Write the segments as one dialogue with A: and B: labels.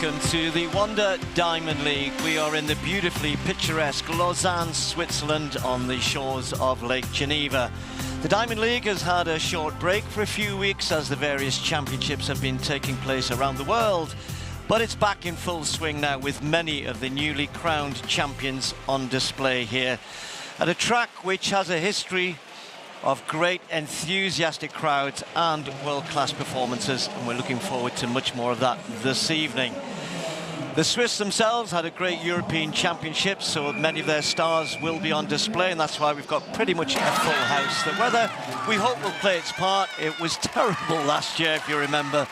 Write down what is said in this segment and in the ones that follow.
A: welcome to the Wonder Diamond League. We are in the beautifully picturesque Lausanne, Switzerland, on the shores of Lake Geneva. The Diamond League has had a short break for a few weeks as the various championships have been taking place around the world, but it's back in full swing now with many of the newly crowned champions on display here at a track which has a history of great enthusiastic crowds and world-class performances, and we're looking forward to much more of that this evening. The Swiss themselves had a great European Championship, so many of their stars will be on display, and that's why we've got pretty much a full house. The weather, we hope, will play its part. It was terrible last year, if you remember.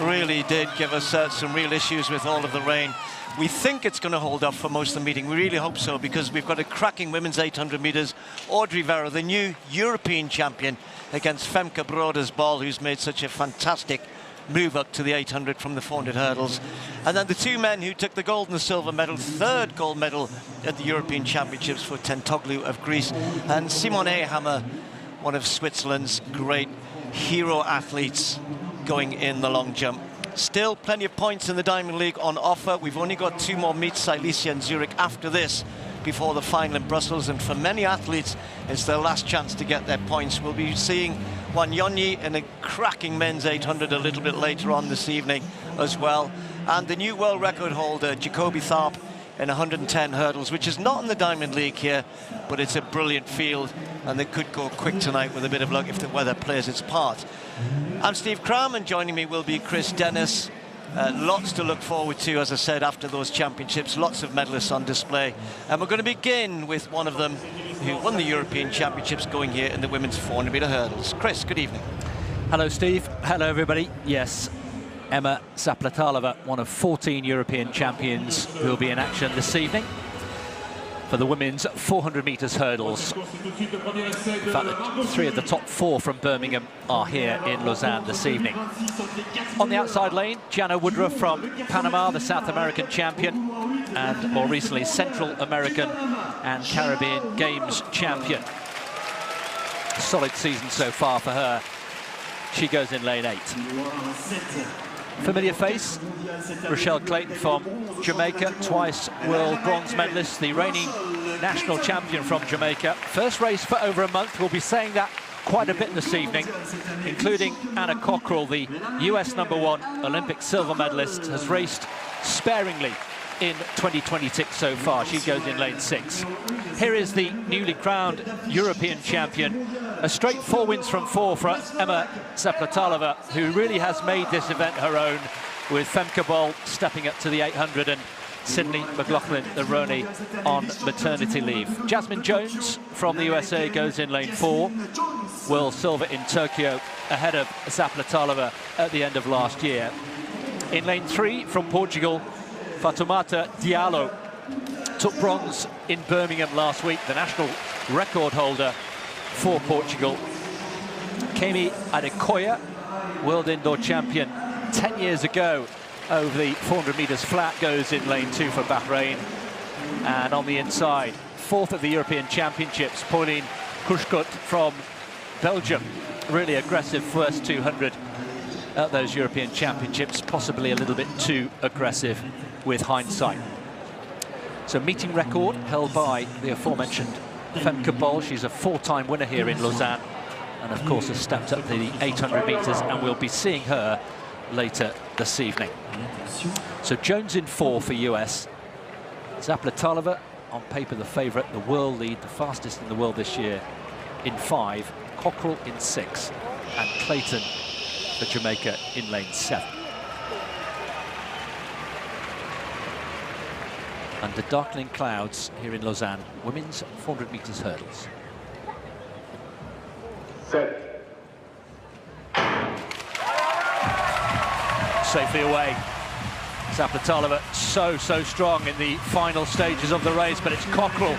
A: Really did give us some real issues with all of the rain. We think it's going to hold up for most of the meeting. We really hope so, because we've got a cracking women's 800 metres. Audrey Vera, the new European champion, against Femke Broders Bol, who's made such a fantastic move up to the 800 from the 400 hurdles. And then the two men who took the gold and the silver medal, third gold medal at the European Championships for Tentoglu of Greece, and Simone Hammer, one of Switzerland's great hero athletes, going in the long jump. Still plenty of points in the Diamond League on offer. We've only got two more meets, Silesia and Zurich, after this, before the final in Brussels, and for many athletes it's their last chance to get their points. We'll be seeing Wanyonyi in a cracking men's 800 a little bit later on this evening as well, and the new world record holder Jacoby Tharp in 110 hurdles, which is not in the Diamond League here, but it's a brilliant field, and they could go quick tonight with a bit of luck if the weather plays its part. I'm Steve Cram, and joining me will be Chris Dennis. Lots to look forward to, as I said, after those championships. Lots of medalists on display, and we're going to begin with one of them who won the European Championships going here in the women's 400 metre hurdles. Chris, good evening.
B: Hello, Steve. Hello, everybody. Yes, Emma Zaplatalova, one of 14 European champions who will be in action this evening for the women's 400 metres hurdles. In fact, three of the top four from Birmingham are here in Lausanne this evening. On the outside lane, Jana Woodruff from Panama, the South American champion, and more recently Central American and Caribbean Games champion. Solid season so far for her. She goes in lane 8. Familiar face, Rochelle Clayton from Jamaica, twice world bronze medalist, the reigning national champion from Jamaica. First race for over a month. We'll be saying that quite a bit this evening, including Anna Cockrell, the US #1 Olympic silver medalist, has raced sparingly in 2026 so far. She goes in lane 6. Here is the newly crowned European champion. A straight 4 wins from 4 for Emma Zaplatalova, who really has made this event her own, with Femke Bol stepping up to the 800 and Sydney McLaughlin-Aroni on maternity leave. Jasmine Jones from the USA goes in lane 4. World silver in Tokyo, ahead of Zaplatalova at the end of last year. In lane 3 from Portugal, Fatoumata Diallo took bronze in Birmingham last week, the national record holder for Portugal. Kemi Adekoya, world indoor champion 10 years ago over the 400 metres flat, goes in lane 2 for Bahrain. And on the inside, 4th at the European Championships, Pauline Kuschkut from Belgium. Really aggressive first 200 at those European Championships, possibly a little bit too aggressive with hindsight. So meeting record held by the aforementioned Femke Bol. She's a 4-time winner here in Lausanne, and of course has stepped up to the 800 metres, and we'll be seeing her later this evening. So Jones in 4 for US. Zaplatalova, on paper the favourite, the world lead, the fastest in the world this year, in 5. Cockrell in 6, and Clayton for Jamaica in lane 7. Under darkening clouds here in Lausanne, women's 400 metres hurdles.
C: Set.
B: Safely away. Zaplatalova so strong in the final stages of the race, but it's Cockrell,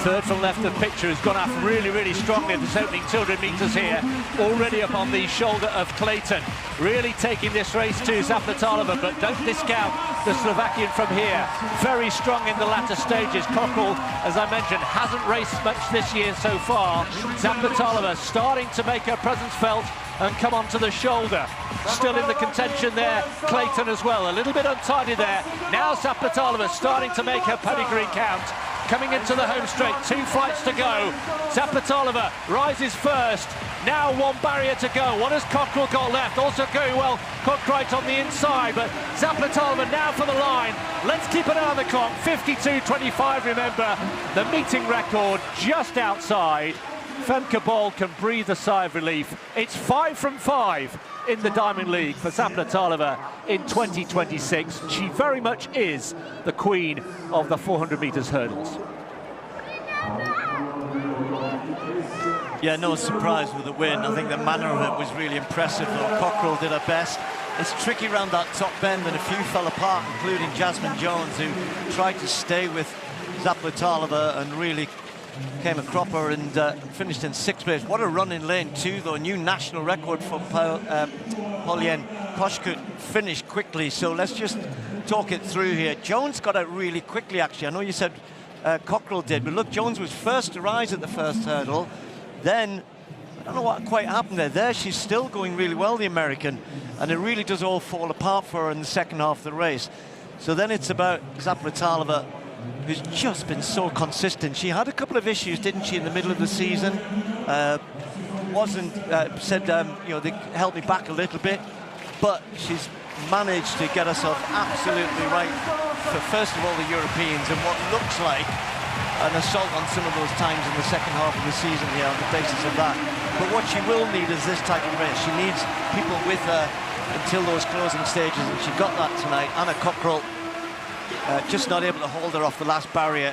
B: third from left of picture, who's gone off really strongly at this opening 200 metres here, already up on the shoulder of Clayton. Really taking this race to Zaplatalova, but don't discount the Slovakian from here. Very strong in the latter stages. Cockrell, as I mentioned, hasn't raced much this year so far. Zaplatalova starting to make her presence felt and come onto the shoulder. Still in the contention there, Clayton as well. A little bit untidy there. Now Zaplatalova starting to make her pedigree count. Coming into the home straight, 2 flights to go. Zaplatalova rises first. Now one barrier to go. What has Cockrell got left? Also going well, Cockright on the inside, but Zaplatalova now for the line. Let's keep an eye on the clock. 52.25, remember, the meeting record just outside. Femke Bol can breathe a sigh of relief. It's 5 from 5 in the Diamond League for Zaplatalova in 2026. She very much is the queen of the 400 metres hurdles.
A: Yeah, no surprise with the win. I think the manner of it was really impressive, though. Cockrell did her best. It's tricky around that top bend, and a few fell apart, including Jasmine Jones, who tried to stay with Zaplatalova and really came a cropper and finished in 6th place. What a run in lane 2, though. New national record for Polyen Koshkut. Finished quickly, so let's just talk it through here. Jones got out really quickly, actually. I know you said Cockrell did, but look, Jones was first to rise at the first hurdle. Then, I don't know what quite happened there. There, she's still going really well, the American, and it really does all fall apart for her in the second half of the race. So then it's about Zaplatalova, who's just been so consistent. She had a couple of issues, didn't she, in the middle of the season? You know, they held me back a little bit, but she's managed to get herself absolutely right for, first of all, the Europeans, and what looks like an assault on some of those times in the second half of the season here on the basis of that. But what she will need is this type of race. She needs people with her until those closing stages, and she got that tonight. Anna Cockrell just not able to hold her off the last barrier.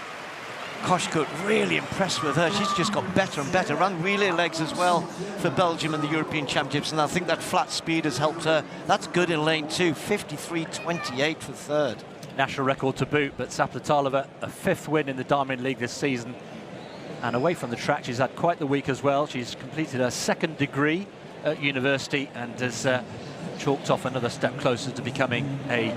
A: Koshkut really impressed with her. She's just got better and better. Ran relay legs as well for Belgium in the European Championships, and I think that flat speed has helped her. That's good in lane 2. 53.28 for third.
B: National record to boot, but Zaplatalova, a 5th win in the Diamond League this season. And away from the track, she's had quite the week as well. She's completed her 2nd degree at university and has chalked off another step closer to becoming an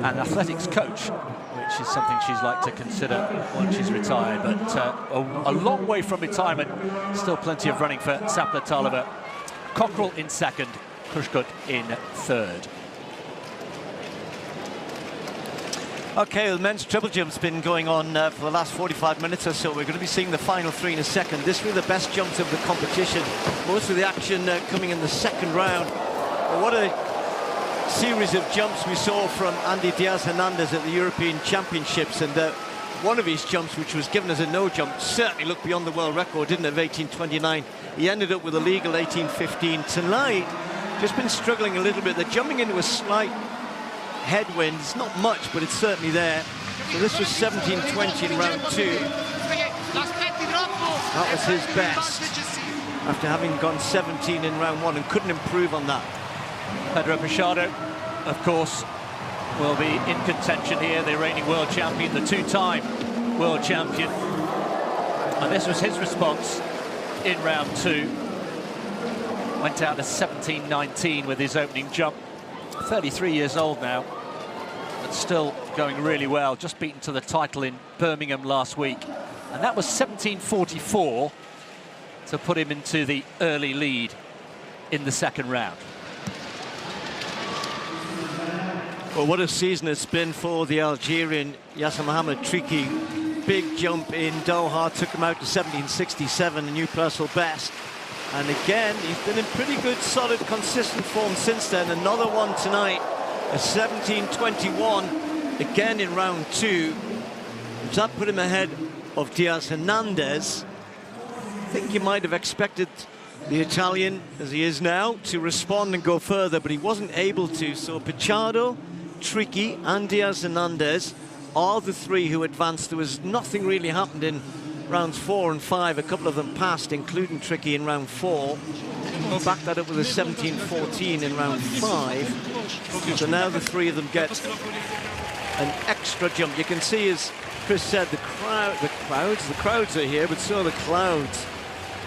B: athletics coach, which is something she's like to consider once she's retired. But a long way from retirement, still plenty of running for Zaplatalova. Cockrell in 2nd, Koshkut in 3rd.
A: Okay, the men's triple jump's been going on for the last 45 minutes or so. We're going to be seeing the final 3 in a second. This will be the best jumps of the competition. Most of the action coming in the 2nd round. But what a series of jumps we saw from Andy Diaz-Hernandez at the European Championships, and one of his jumps, which was given as a no jump, certainly looked beyond the world record, didn't it, of 18.29. He ended up with a legal 18.15. Tonight, just been struggling a little bit. They're jumping into a slight headwind. It's not much, but it's certainly there. So this was 17.20 in round 2. That was his best after having gone 17 in round 1 and couldn't improve on that.
B: Pedro Pichardo, of course, will be in contention here, the reigning world champion, the 2-time world champion. And this was his response in round 2. Went out to 17.19 with his opening jump. 33 years old now, but still going really well. Just beaten to the title in Birmingham last week. And that was 17.44 to put him into the early lead in the 2nd round.
A: Well, what a season it's been for the Algerian Yasser Mohamed Triki. Big jump in Doha, took him out to 17.67, a new personal best. And again, he's been in pretty good, solid, consistent form since then. Another one tonight, a 17.21, again in round 2. Does that put him ahead of Diaz-Hernandez? I think you might have expected the Italian, as he is now, to respond and go further, but he wasn't able to. So Pichardo, Triki and Diaz-Hernandez are the 3 who advanced. There was nothing really happened in rounds 4 and 5. A couple of them passed, including Triki in round 4. Back that up with a 17.14 in round 5. So now the 3 of them get an extra jump. You can see, as Chris said, the crowds are here, but so are the clouds.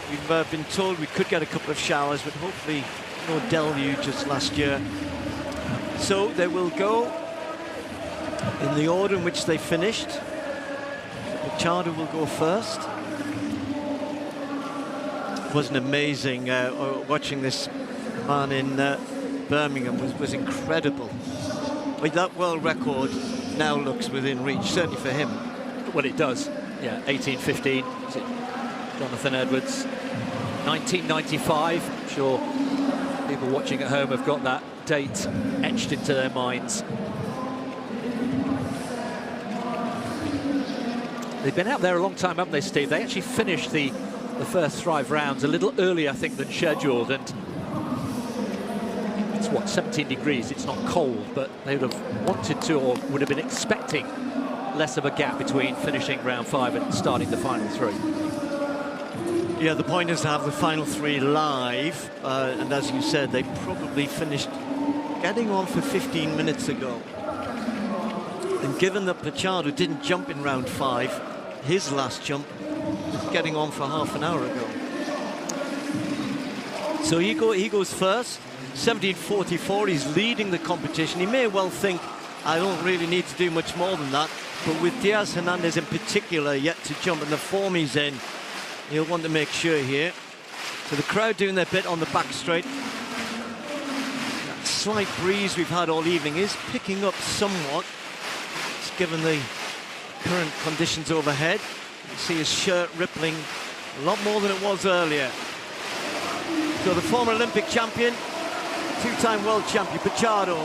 A: We've been told we could get a couple of showers, but hopefully no deluge as last year. So they will go in the order in which they finished. Pichardo will go first. It wasn't amazing watching this man in Birmingham was incredible. Like, that world record now looks within reach, certainly for him.
B: Well, it does. Yeah, 18:15. Is it Jonathan Edwards? 1995. I'm sure people watching at home have got that date etched into their minds. They've been out there a long time, haven't they, Steve? They actually finished the first 5 rounds a little earlier, I think, than scheduled, and it's what, 17 degrees. It's not cold, but they would have wanted to, or would have been expecting, less of a gap between finishing round 5 and starting the final 3.
A: Yeah, the point is to have the final 3 live, and as you said, they probably finished getting on for 15 minutes ago. And given that Pichardo didn't jump in round 5, his last jump was getting on for half an hour ago. So he goes first, 17:44. He's leading the competition. He may well think, I don't really need to do much more than that. But with Diaz Hernandez in particular yet to jump and the form he's in, he'll want to make sure here. So the crowd doing their bit on the back straight. That slight breeze we've had all evening is picking up somewhat, just given the current conditions overhead. You see his shirt rippling a lot more than it was earlier. So the former Olympic champion, 2-time world champion, Pichardo.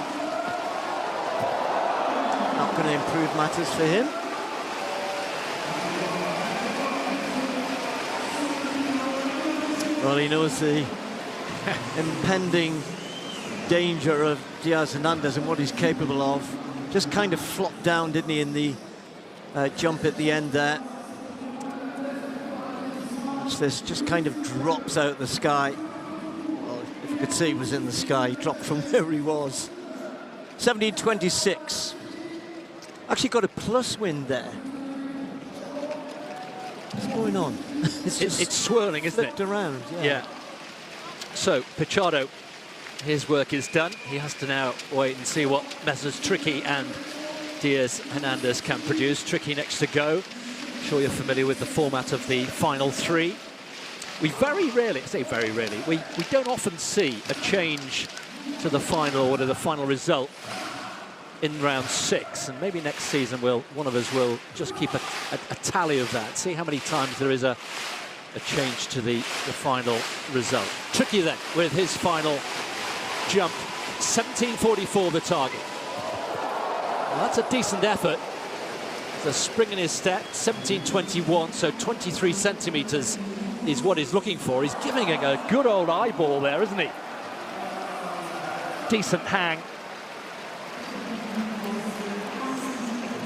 A: Not going to improve matters for him. Well, he knows the impending danger of Diaz Hernandez and what he's capable of. Just kind of flopped down, didn't he, in the jump at the end there. This just kind of drops out the sky. Well, if you could see he was in the sky, he dropped from where he was. 17:26. Actually got a plus wind there. What's going on?
B: It's swirling, isn't it?
A: Around,
B: yeah. So Pichardo, his work is done. He has to now wait and see what Messrs Tricky and Diaz Hernandez can produce. Tricky next to go. I'm sure you're familiar with the format of the final 3. We very rarely, I say very rarely, we don't often see a change to the final order, the final result in round 6, and maybe next season one of us will just keep a tally of that, see how many times there is a change to the final result. Tricky then with his final jump, 17:44 the target. Well, that's a decent effort. There's a spring in his step, 17:21, so 23 centimetres is what he's looking for. He's giving it a good old eyeball there, isn't he? Decent hang.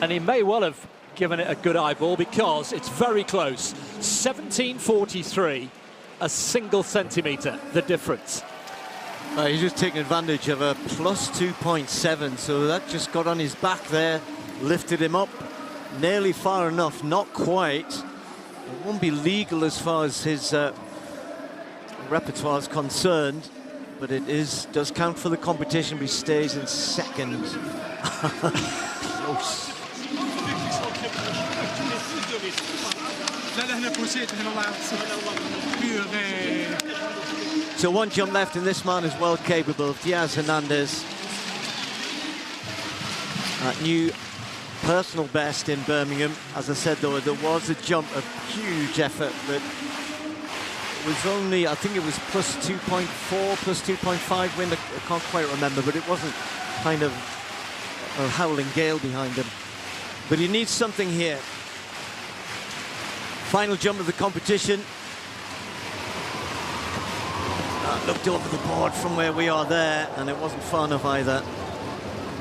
B: And he may well have given it a good eyeball because it's very close. 17:43, a single centimetre, the difference.
A: He's just taking advantage of a plus 2.7, so that just got on his back there, lifted him up, nearly far enough, not quite. It won't be legal as far as his repertoire is concerned, but it does count for the competition, but he stays in second. Close. So one jump left, and this man is well capable of Diaz Hernandez. That new personal best in Birmingham. As I said, though, there was a jump, a huge effort, but it was only, I think it was plus 2.4, plus 2.5 wind. I can't quite remember, but it wasn't kind of a howling gale behind him. But he needs something here. Final jump of the competition. Looked over the board from where we are there, and it wasn't far enough either.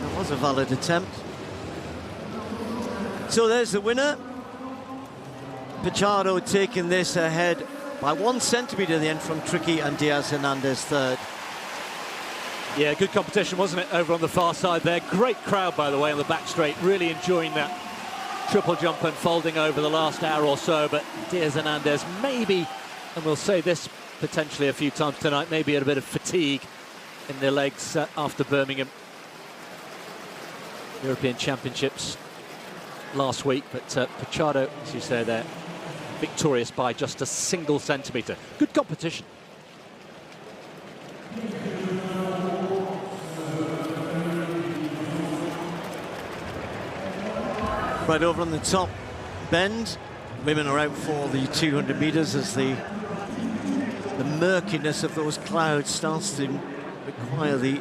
A: It was a valid attempt. So there's the winner. Pichardo taking this ahead by 1 centimetre at the end from Tricky and Diaz Hernandez third.
B: Yeah, good competition, wasn't it, over on the far side there. Great crowd, by the way, on the back straight. Really enjoying that triple jump unfolding over the last hour or so. But Diaz Hernandez maybe, and we'll say this potentially a few times tonight, maybe had a bit of fatigue in their legs after Birmingham. European Championships last week, but Pichardo, as you say there, victorious by just a single centimetre. Good competition.
A: Right over on the top bend, women are out for the 200 metres as the murkiness of those clouds starts to require the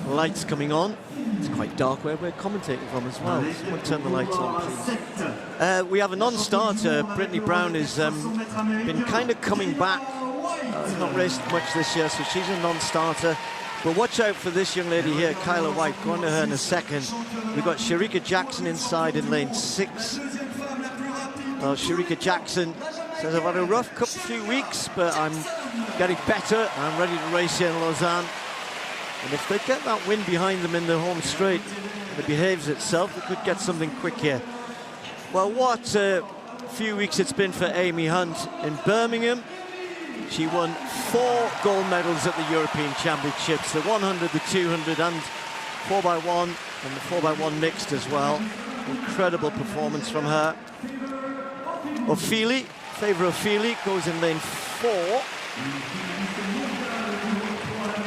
A: lights coming on. It's quite dark where we're commentating from as well. Someone turn the lights on, please. We have a non-starter. Brittany Brown has been kind of coming back. Not raced much this year, so she's a non-starter. But watch out for this young lady here, Kyla White. Going to her in a second. We've got Sharika Jackson inside in lane 6. Well, Sharika Jackson says, I've had a rough few weeks, but I'm getting better. I'm ready to race here in Lausanne. And if they get that win behind them in the home straight, and it behaves itself, they could get something quick here. Well, what a few weeks it's been for Amy Hunt in Birmingham. She won 4 gold medals at the European Championships, the 100, the 200, and 4x1, and the 4x1 mixed as well. Incredible performance from her. Ophelia, Favour Ophelia, goes in lane 4.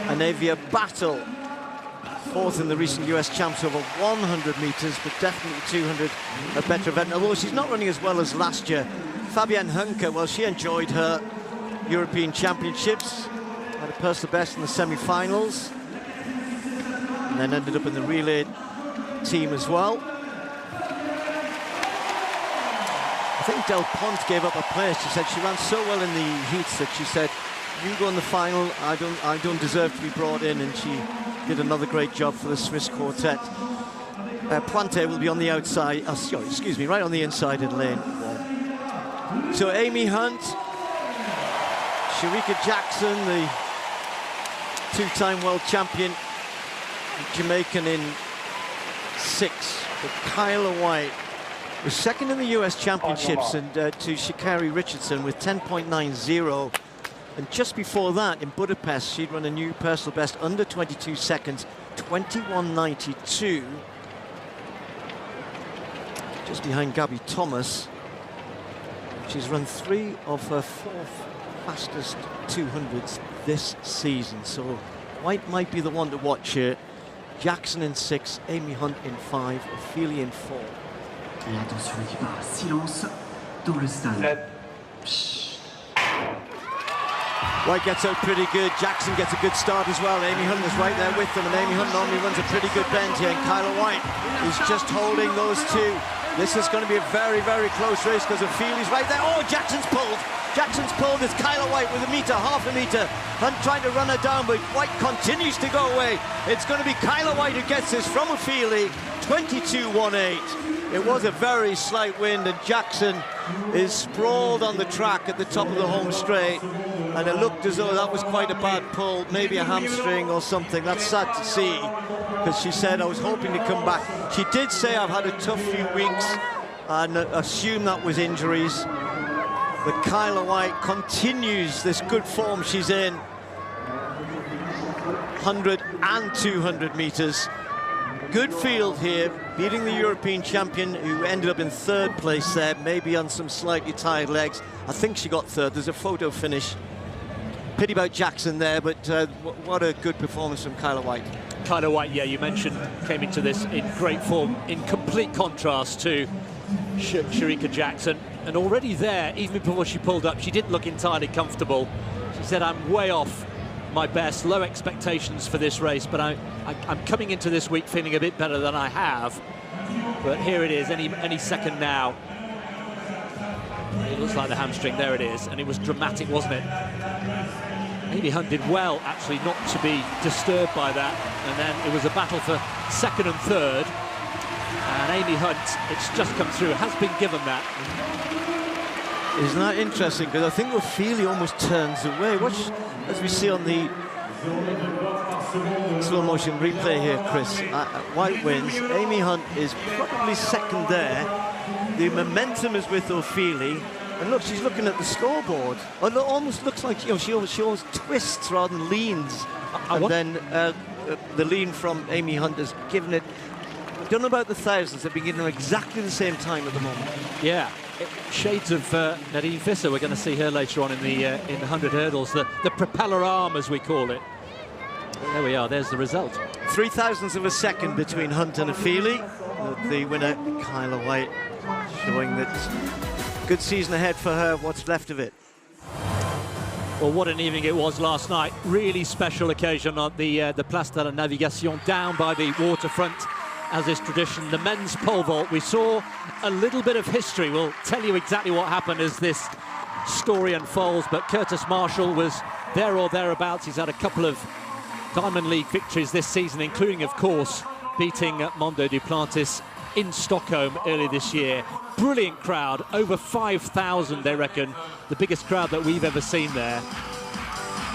A: And Avia Battle, 4th in the recent US Champs over 100 metres, but definitely 200 a better event. Although she's not running as well as last year. Fabienne Hunker, well, she enjoyed her European Championships, had a personal best in the semi-finals, and then ended up in the relay team as well. I think Del Pont gave up a place. She said she ran so well in the heats that she said, you go in the final, I don't deserve to be brought in, and she did another great job for the Swiss quartet. Pointe will be on the outside, excuse me, right on the inside in lane 1. So Amy Hunt, Sharika Jackson, the 2-time world champion, Jamaican in 6. But Kyla White was 2nd in the US Championships and to Shikari Richardson with 10.90. And just before that, in Budapest, she'd run a new personal best under 22 seconds, 21.92. Just behind Gabby Thomas. She's run 3 of her 4 fastest 200s this season. So White might be the one to watch here. Jackson in 6, Amy Hunt in 5, Ophelia in 4.
C: Et attention l'équipe, silence dans le stade.
A: White gets out pretty good. Jackson gets a good start as well. Amy Hunt is right there with them, and Amy Hunt normally runs a pretty good bend here. And Kyla White is just holding those 2. This is going to be a very, very close race because Ophelia's right there. Oh, Jackson's pulled. Jackson's pulled. It's Kyla White with a metre, half a metre. Hunt trying to run her down, but White continues to go away. It's going to be Kyla White who gets this from Ophelia, 22.18. It was a very slight wind, and Jackson is sprawled on the track at the top of the home straight, and it looked as though that was quite a bad pull, maybe a hamstring or something. That's sad to see, because she said, I was hoping to come back. She did say, I've had a tough few weeks, and assume that was injuries. But Kyla White continues this good form she's in. 100 and 200 metres. Good field here, beating the European champion who ended up in 3rd place there, maybe on some slightly tired legs. I think she got 3rd. There's a photo finish. Pity about Jackson there, but what a good performance from Kyla White.
B: Kyla White, yeah, you mentioned, came into this in great form, in complete contrast to Sharika Jackson. And already there, even before she pulled up, she didn't look entirely comfortable. She said, I'm way off my best, low expectations for this race, but I'm coming into this week feeling a bit better than I have. But here it is, any second now. It looks like the hamstring, there it is, and it was dramatic, wasn't it? Amy Hunt did well, actually, not to be disturbed by that, and then it was a battle for 2nd and 3rd, and Amy Hunt, it's just come through, has been given that.
A: Isn't that interesting? Because I think Ophelia almost turns away. Watch, as we see on the slow motion replay here, Chris. White wins. Amy Hunt is probably 2nd there. The momentum is with Ophelia. And look, she's looking at the scoreboard. Oh, it almost looks like, you know, she always twists rather than leans. And then the lean from Amy Hunt has given it I don't know about the thousands. They're beginning exactly the same time at the moment.
B: Yeah, shades of Nadine Visser. We're going to see her later on in the 100 hurdles, the propeller arm, as we call it. There we are, there's the result.
A: 0.003 of a second between Hunt and Feely. The winner, Kyla White, showing that good season ahead for her, what's left of it.
B: Well, what an evening it was last night. Really special occasion on the Place de la Navigation, down by the waterfront, as is tradition. The men's pole vault. We saw a little bit of history. We'll tell you exactly what happened as this story unfolds, but Curtis Marshall was there or thereabouts. He's had a couple of Diamond League victories this season, including, of course, beating Mondo Duplantis in Stockholm earlier this year. Brilliant crowd, over 5,000 they reckon, the biggest crowd that we've ever seen there.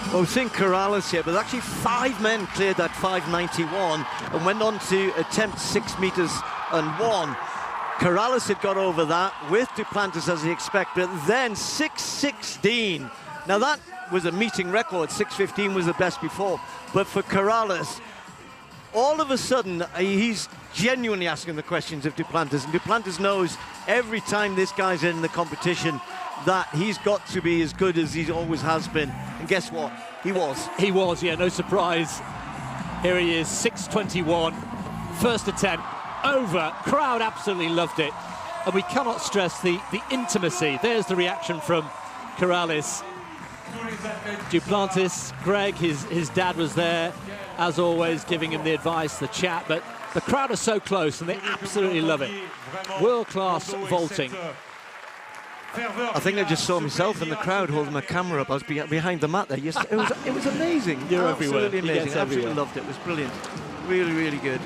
A: Well, we've seen Corrales here, but actually 5 men cleared that 591 and went on to attempt 6 meters and 1. Corrales had got over that with Duplantis as he expected, then 6:16. Now that was a meeting record, 6:15 was the best before, but for Corrales, all of a sudden, he's genuinely asking the questions of Duplantis, and Duplantis knows every time this guy's in the competition that he's got to be as good as he always has been. And guess what? He was.
B: He was, yeah, no surprise. Here he is, 6:21, first attempt, over. Crowd absolutely loved it. And we cannot stress the intimacy. There's the reaction from Corrales. Duplantis, Greg, his dad was there, as always, giving him the advice, the chat, but the crowd are so close and they absolutely love it. World-class vaulting.
A: I think I just saw myself in the crowd holding my camera up. I was behind the mat there. Yes, it was amazing.
B: You're
A: absolutely
B: everywhere.
A: Amazing. Absolutely loved it. It was brilliant. Really, really good.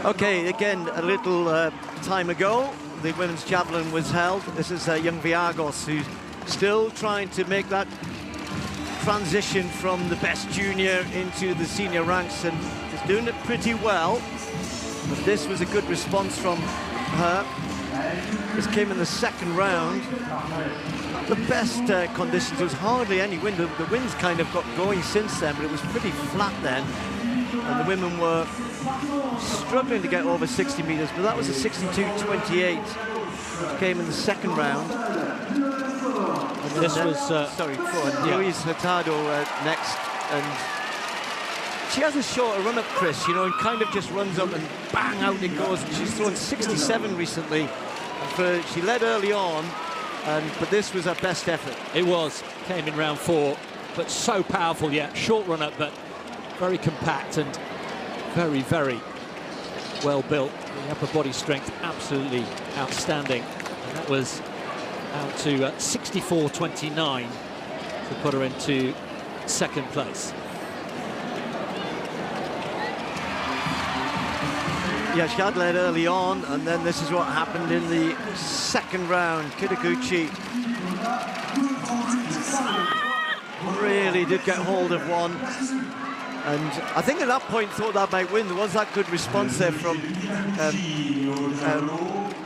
A: Okay, again, a little time ago, the women's javelin was held. This is young Viagos, who's still trying to make that transition from the best junior into the senior ranks, and is doing it pretty well. But this was a good response from her. This came in the second round. The best conditions, there was hardly any wind. The wind's kind of got going since then, but it was pretty flat then. And the women were struggling to get over 60 meters, but that was a 62.28, which came in the second round.
B: This was...
A: sorry, Louise Hurtado next, and she has a shorter run-up, Chris, you know, and kind of just runs up and bang, out it goes. And she's thrown 67 recently. She led early on, but this was her best effort.
B: It was, came in round 4, but so powerful yet. Short run-up, but very compact and very, very well built. The upper body strength absolutely outstanding. And that was out to 64.29 to put her into second place.
A: Yeah, she had led early on, and then this is what happened in the second round. Kitaguchi really did get hold of one, and I think at that point thought that might win. There was that good response there from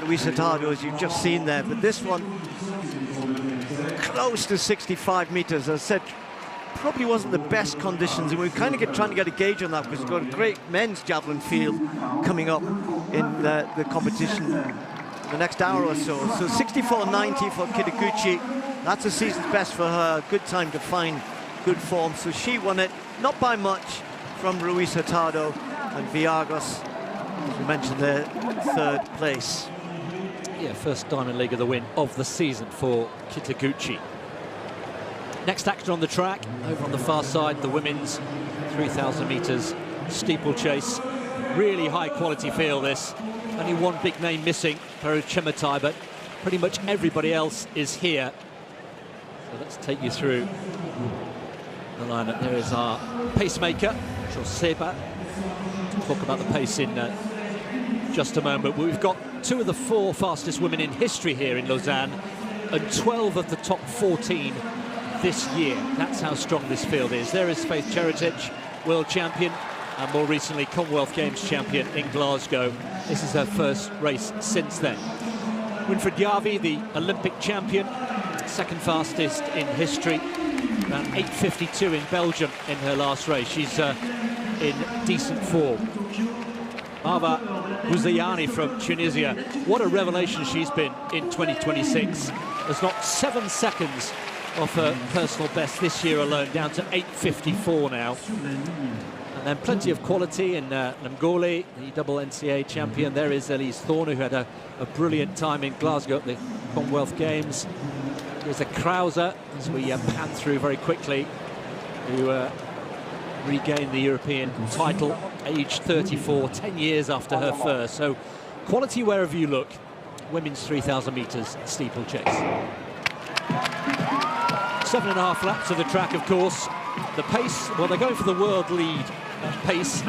A: Louise Hurtado, as you've just seen there, but this one close to 65 meters. As I said, probably wasn't the best conditions, and we're kind of trying to get a gauge on that because we've got a great men's javelin field coming up in the competition the next hour or so. So 64.90 for Kitaguchi. That's the season's best for her. Good time to find good form. So she won it, not by much, from Ruiz Hurtado, and Viagos, as we mentioned there, third place.
B: Yeah, first Diamond League of the win of the season for Kitaguchi. Next action on the track, over on the far side, the women's 3,000 meters steeplechase. Really high quality field this. Only one big name missing, Peru Chematai, but pretty much everybody else is here. So let's take you through the lineup. There is our pacemaker, Joseba. We'll talk about the pace in just a moment. But we've got 2 of the 4 fastest women in history here in Lausanne, and 12 of the top 14 this year. That's how strong this field is. There is Faith Cheritage, world champion, and more recently Commonwealth Games champion in Glasgow. This is her first race since then. Winfried Jarvi, the Olympic champion, second fastest in history, around 8:52 in Belgium in her last race. She's in decent form. Marva Bouziani from Tunisia. What a revelation she's been in 2026. Has knocked 7 seconds off her personal best this year alone, down to 8:54 now. And then plenty of quality in Namgoli, the double NCAA champion. There is Elise Thorner, who had a brilliant time in Glasgow at the Commonwealth Games. There's a Krauser, as we pan through very quickly, who regained the European title, aged 34, 10 years after her first. So quality wherever you look. Women's 3,000 metres steeplechase. 7.5 laps of the track, of course. The pace, well, they're going for the world lead pace.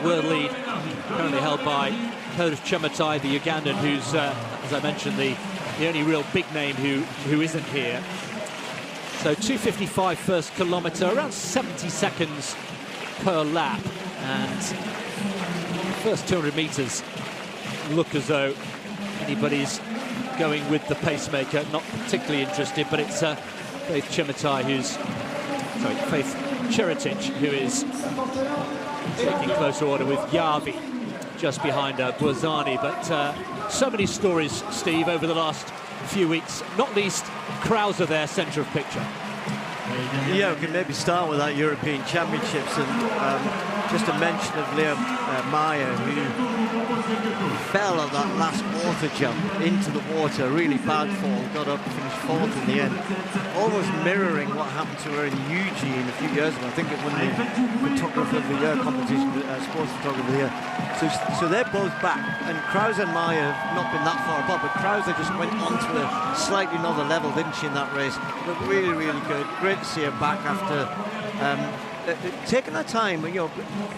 B: World lead currently held by Kodos Chematai, the Ugandan, who's, as I mentioned, the only real big name who isn't here. So 2:55 first kilometre, around 70 seconds per lap. And the first 200 metres look as though anybody's going with the pacemaker. Not particularly interested, but it's Faith Chematai Faith Cheritic, who is taking closer order with Yavi just behind Bouziani. But so many stories, Steve, over the last few weeks, not least Krauser there, centre of picture.
A: Yeah, we can maybe start with that European Championships, and just a mention of Leah Meyer, who fell on that last water jump into the water, really bad fall, got up, finished 4th in the end, almost mirroring what happened to her in Eugene a few years ago. I think it won the Photographer of the Year competition, Sports Photographer of the Year. So they're both back, and Krauser and Meyer have not been that far apart, but Krauser just went on to a slightly another level, didn't she, in that race? But really, really good. Great to see her back after taking her time. You know,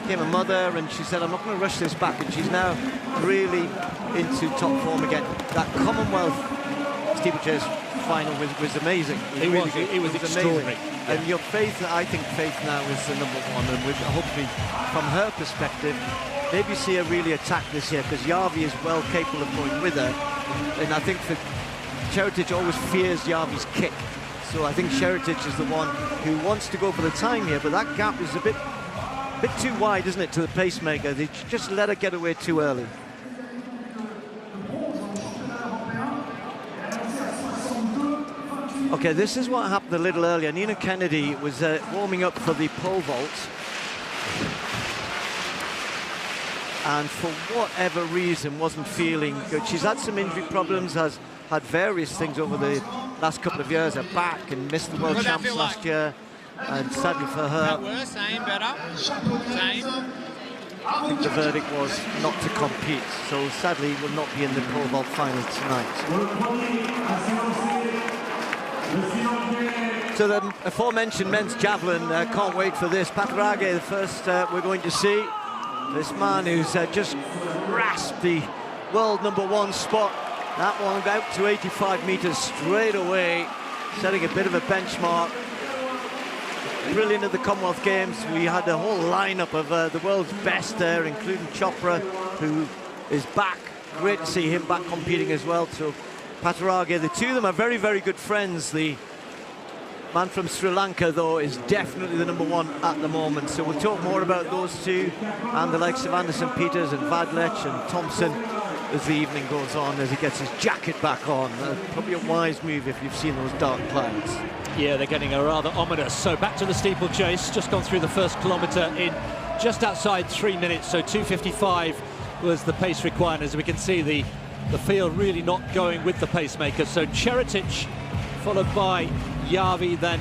A: became a mother, and she said, I'm not going to rush this back, and she's now really into top form again. That Commonwealth steeplechase final was amazing. It was extraordinary. Amazing. And your Faith, I think Faith now is the #1, and with hopefully from her perspective maybe see her really attack this year, because Yavi is well capable of going with her, and I think that Cheritic always fears Yavi's kick. So I think Cheritic is the one who wants to go for the time here, but that gap is a bit too wide, isn't it, to the pacemaker? They just let her get away too early. Okay, this is what happened a little earlier. Nina Kennedy was warming up for the pole vault, and for whatever reason wasn't feeling good. She's had some injury problems, has had various things over the last couple of years, her back, and missed the World Champs last year, and sadly for her,
D: worse, same, better, same.
A: I think the verdict was not to compete, so sadly will not be in the pole vault final tonight. So the aforementioned men's javelin, can't wait for this. Patrage, the first we're going to see. This man who's just grasped the world #1 spot. That one out to 85 metres straight away, setting a bit of a benchmark. Brilliant at the Commonwealth Games. We had a whole lineup of the world's best there, including Chopra, who is back. Great to see him back competing as well. So Patrage, the two of them are very, very good friends. The man from Sri Lanka, though, is definitely the #1 at the moment. So we'll talk more about those two and the likes of Anderson Peters and Vadlech and Thompson as the evening goes on, as he gets his jacket back on. Probably a wise move if you've seen those dark clouds.
B: Yeah, they're getting a rather ominous. So back to the steeplechase, just gone through the first kilometre in just outside 3 minutes. So 2:55 was the pace required. As we can see, the field really not going with the pacemaker. So Cheritic, followed by Yavi, then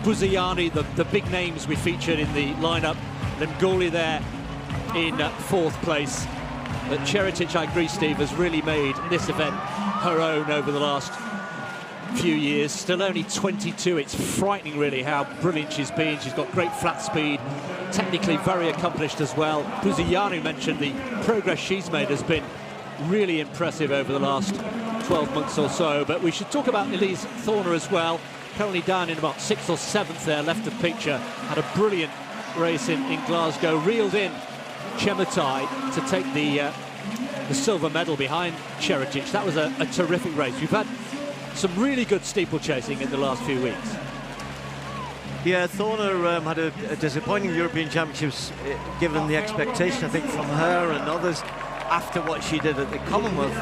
B: Bouziani, the big names we featured in the lineup. Namgoli there in 4th place. But Cheritic, I agree, Steve, has really made this event her own over the last few years. Still only 22. It's frightening, really, how brilliant she's been. She's got great flat speed, technically very accomplished as well. Bouziani mentioned the progress she's made has been really impressive over the last 12 months or so. But we should talk about Elise Thorner as well. Currently down in about 6th or 7th there, left of picture. Had a brilliant race in Glasgow. Reeled in Chematai to take the silver medal behind Cheritic. That was a terrific race. We've had some really good steeplechasing in the last few weeks.
A: Yeah, Thorner had a disappointing European Championships, given the expectation, I think, from her and others. after what she did at the Commonwealth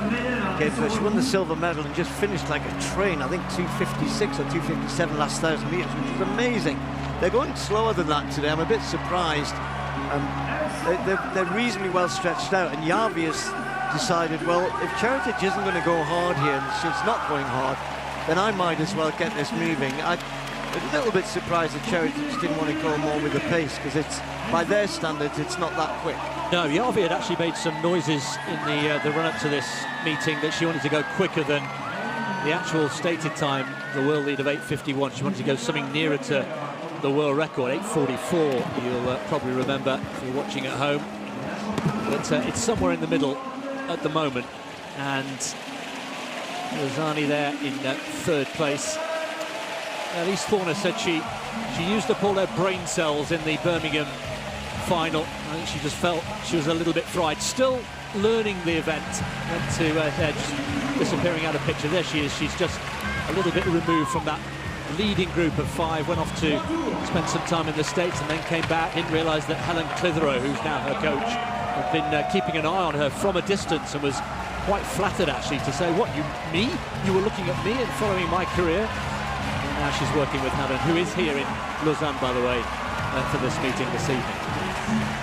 A: Games, where she won the silver medal and just finished like a train. I think 2:56 or 2:57 last 1,000 meters, which was amazing. They're going slower than that today. I'm a bit surprised. They're reasonably well stretched out, and Jarvi has decided, well, if Čeretic isn't going to go hard here, and she's not going hard, then I might as well get this moving. I'm a little bit surprised that Čeretic didn't want to go more with the pace, because it's, by their standards, it's not that quick.
B: No, Jarvi had actually made some noises in the run-up to this meeting that she wanted to go quicker than the actual stated time, the world lead of 8:51. She wanted to go something nearer to the world record, 8:44. You'll probably remember if you're watching at home. But it's somewhere in the middle at the moment, and Lausanne there in third place. Elise Thorner said she used up all her brain cells in the Birmingham final. I think she just felt she was a little bit fried. Still learning the event. Went to just disappearing out of picture. There she is. She's just a little bit removed from that leading group of 5. Went off to spend some time in the States and then came back. Didn't realise that Helen Clitheroe, who's now her coach, had been keeping an eye on her from a distance, and was quite flattered actually to say, "What, me? You were looking at me and following my career?" And now she's working with Helen, who is here in Lausanne, by the way, for this meeting this evening.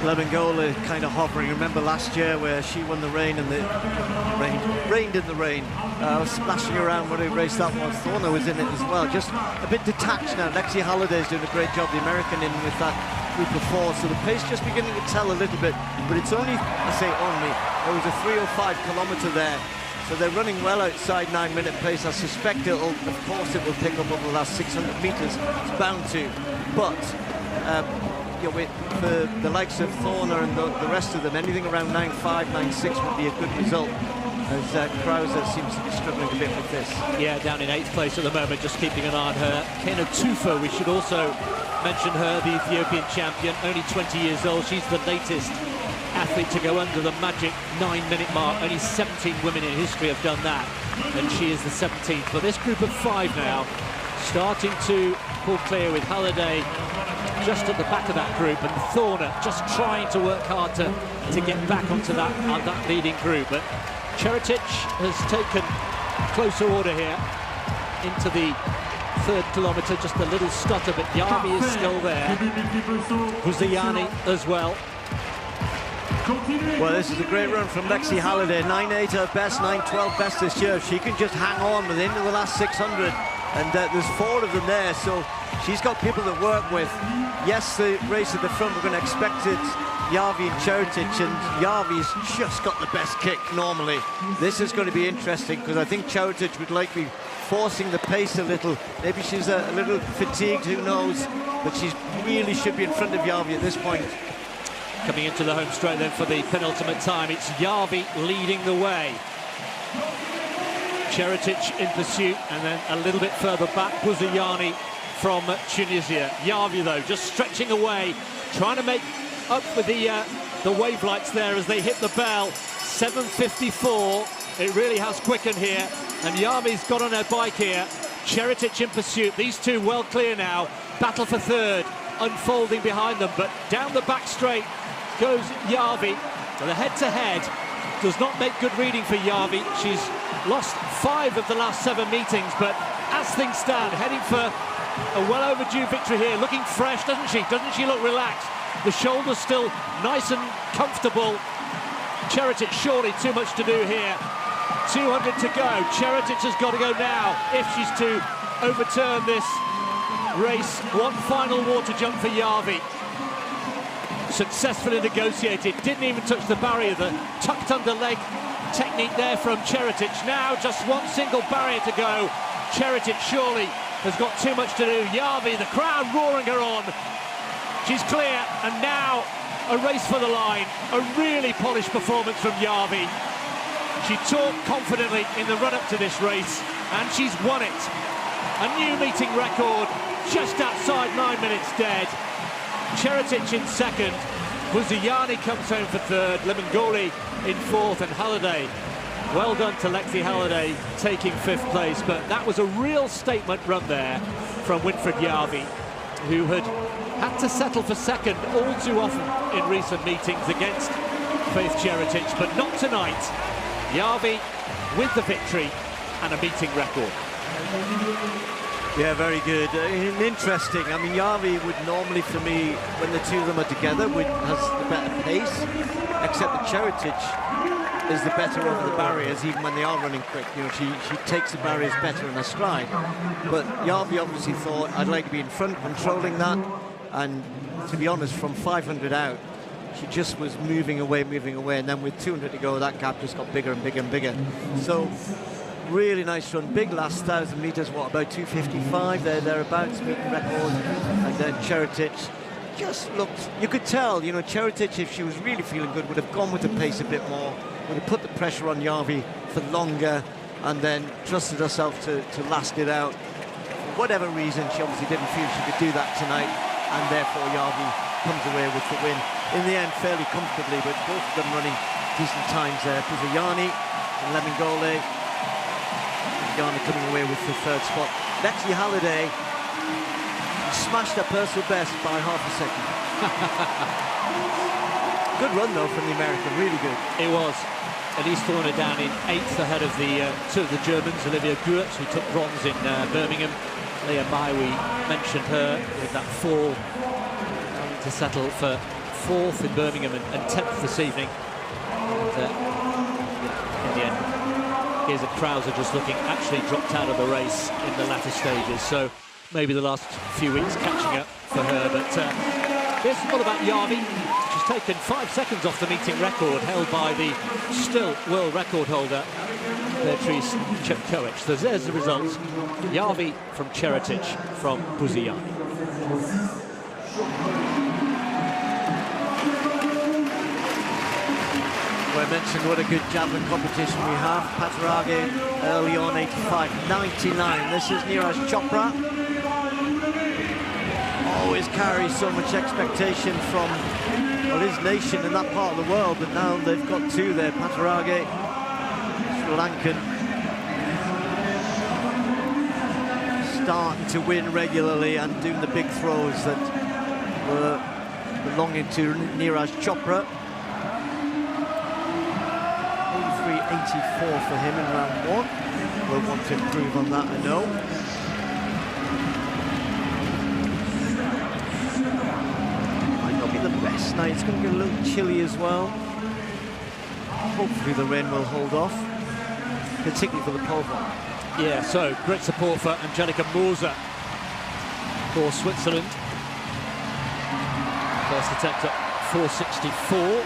A: Lebengola kind of hovering. Remember last year where she won the rained in the rain. Splashing around when he raced that one. Thorner was in it as well. Just a bit detached now. Lexi Halliday's doing a great job, the American, in with that group of 4. So the pace just beginning to tell a little bit. But it's only, I say only, there was a 3:05 kilometre there. So they're running well outside 9-minute pace. I suspect it'll, of course, it will pick up over the last 600 metres. It's bound to. But you know, for the likes of Thorner and the rest of them, anything around 9.5, 9.6 would be a good result, as Krauser seems to be struggling a bit with this.
B: Yeah, down in 8th place at the moment, just keeping an eye on her. Kena Tufa, we should also mention her, the Ethiopian champion, only 20 years old. She's the latest athlete to go under the magic 9-minute mark. Only 17 women in history have done that, and she is the 17th. But this group of 5 now starting to pull clear, with Halliday just at the back of that group, and Thorner just trying to work hard to get back onto that leading group. But Čeretic has taken closer order here into the 3rd kilometre. Just a little stutter, but Jarvi is still there. Buziani as well.
A: Well, this is a great run from Lexi Halliday. 9.8 her best, 9.12 best this year. She can just hang on with into the last 600, and there's 4 of them there, so she's got people to work with. Yes, the race at the front, we're going to expect it, Jarvi and Čeretic, and Jarvi's just got the best kick normally. This is going to be interesting, because I think Čeretic would like be forcing the pace a little. Maybe she's a little fatigued, who knows, but she really should be in front of Jarvi at this point.
B: Coming into the home straight then for the penultimate time, it's Jarvi leading the way. Čeretic in pursuit, and then a little bit further back, Buziani from Tunisia. Jarvi, though, just stretching away, trying to make up with the wave lights there as they hit the bell. 7:54. It really has quickened here, and Jarvi's got on her bike here. Čeretic in pursuit. These two well clear now. Battle for 3rd unfolding behind them, but down the back straight goes Jarvi. So the head-to-head does not make good reading for Jarvi. She's lost 5 of the last 7 meetings, but as things stand, heading for a well overdue victory here. Looking fresh, doesn't she? Doesn't she look relaxed? The shoulders still nice and comfortable. Čeretic, surely too much to do here. 200 to go. Čeretic has got to go now if she's to overturn this race. One final water jump for Jarvi. Successfully negotiated, didn't even touch the barrier. The tucked under leg technique there from Čeretic. Now just one single barrier to go. Čeretic surely has got too much to do. Jarvi, the crowd roaring her on. She's clear, and now a race for the line. A really polished performance from Jarvi. She talked confidently in the run-up to this race, and she's won it. A new meeting record, just outside 9 minutes dead. Čeretic in 2nd, Buziani comes home for 3rd, Lemengoli in 4th, and Halliday. Well done to Lexi Halliday, taking 5th place, but that was a real statement run there from Winfried Jarvi, who had to settle for 2nd all too often in recent meetings against Faith Cheritage, but not tonight. Järvi with the victory and a meeting record.
A: Yeah, very good. Interesting. I mean, Järvi would normally, for me, when the two of them are together, has the better pace, except the Cheritage is the better over the barriers, even when they are running quick. You know, she takes the barriers better in her stride. But Järvi obviously thought, I'd like to be in front, controlling that. And to be honest, from 500 out, she just was moving away, and then with 200 to go, that gap just got bigger and bigger and bigger. So, really nice run. Big last 1,000 metres, what, about 2:55 thereabouts, meeting record. And then Cheritage just looked, you could tell, you know, Cheritage, if she was really feeling good, would have gone with the pace a bit more, would have put the pressure on Järvi for longer, and then trusted herself to last it out. For whatever reason, she obviously didn't feel she could do that tonight, and therefore Järvi comes away with the win. In the end, fairly comfortably, but both of them running decent times there. Puziani and Lemingole. Puziani coming away with the third spot. Lexi Halliday smashed her personal best by half a second. Good run, though, from the American, really good.
B: It was. Elise Thorner down in 8th ahead of the two of the Germans, Olivia Goertz, who took bronze in Birmingham. Leah Mai, we mentioned her with that fall to settle for 4th in Birmingham and 10th this evening. And, in the end, here's a Krauser just looking, actually dropped out of the race in the latter stages. So maybe the last few weeks catching up for her. But here's all about Järvi. She's taken 5 seconds off the meeting record held by the still world record holder, Beatrice Chepkoech. So there's the results. Järvi from Cheritage from Puziani.
A: I mentioned what a good javelin competition we have. Patarage early on, 85.99. This is Neeraj Chopra. Always carries so much expectation from, well, his nation in that part of the world, but now they've got two there. Patarage, Sri Lankan, starting to win regularly and doing the big throws that were belonging to Neeraj Chopra. 83.84 for him in round 1. We'll want to improve on that, I know. Might not be the best night. It's going to get a little chilly as well. Hopefully the rain will hold off, particularly for the pole vault.
B: Yeah, so great support for Angelika Moser for Switzerland. First attempt at 464.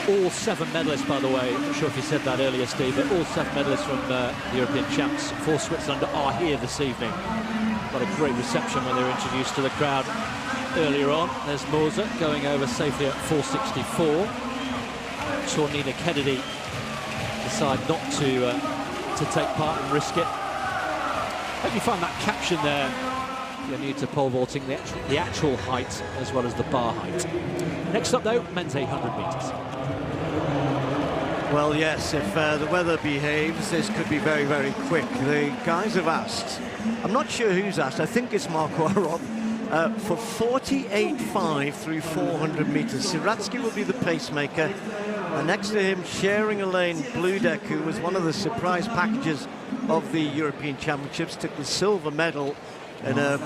B: All 7 medalists, by the way, I'm not sure if you said that earlier, Steve, but all 7 medalists from the European champs for Switzerland are here this evening. Got a great reception when they were introduced to the crowd earlier on. There's Moser going over safely at 464. Saw Nina Kennedy decide not to take part and risk it. Hope you find that caption there. You're new to pole vaulting, the actual height as well as the bar height. Next up, though, men's 800 metres.
A: Well, yes, if the weather behaves, this could be very, very quick. The guys have asked, I'm not sure who's asked, I think it's Marco Arov, for 48.5 through 400 metres. Siratsky will be the pacemaker, and next to him, sharing a lane, Bludek, who was one of the surprise packages of the European Championships, took the silver medal in a,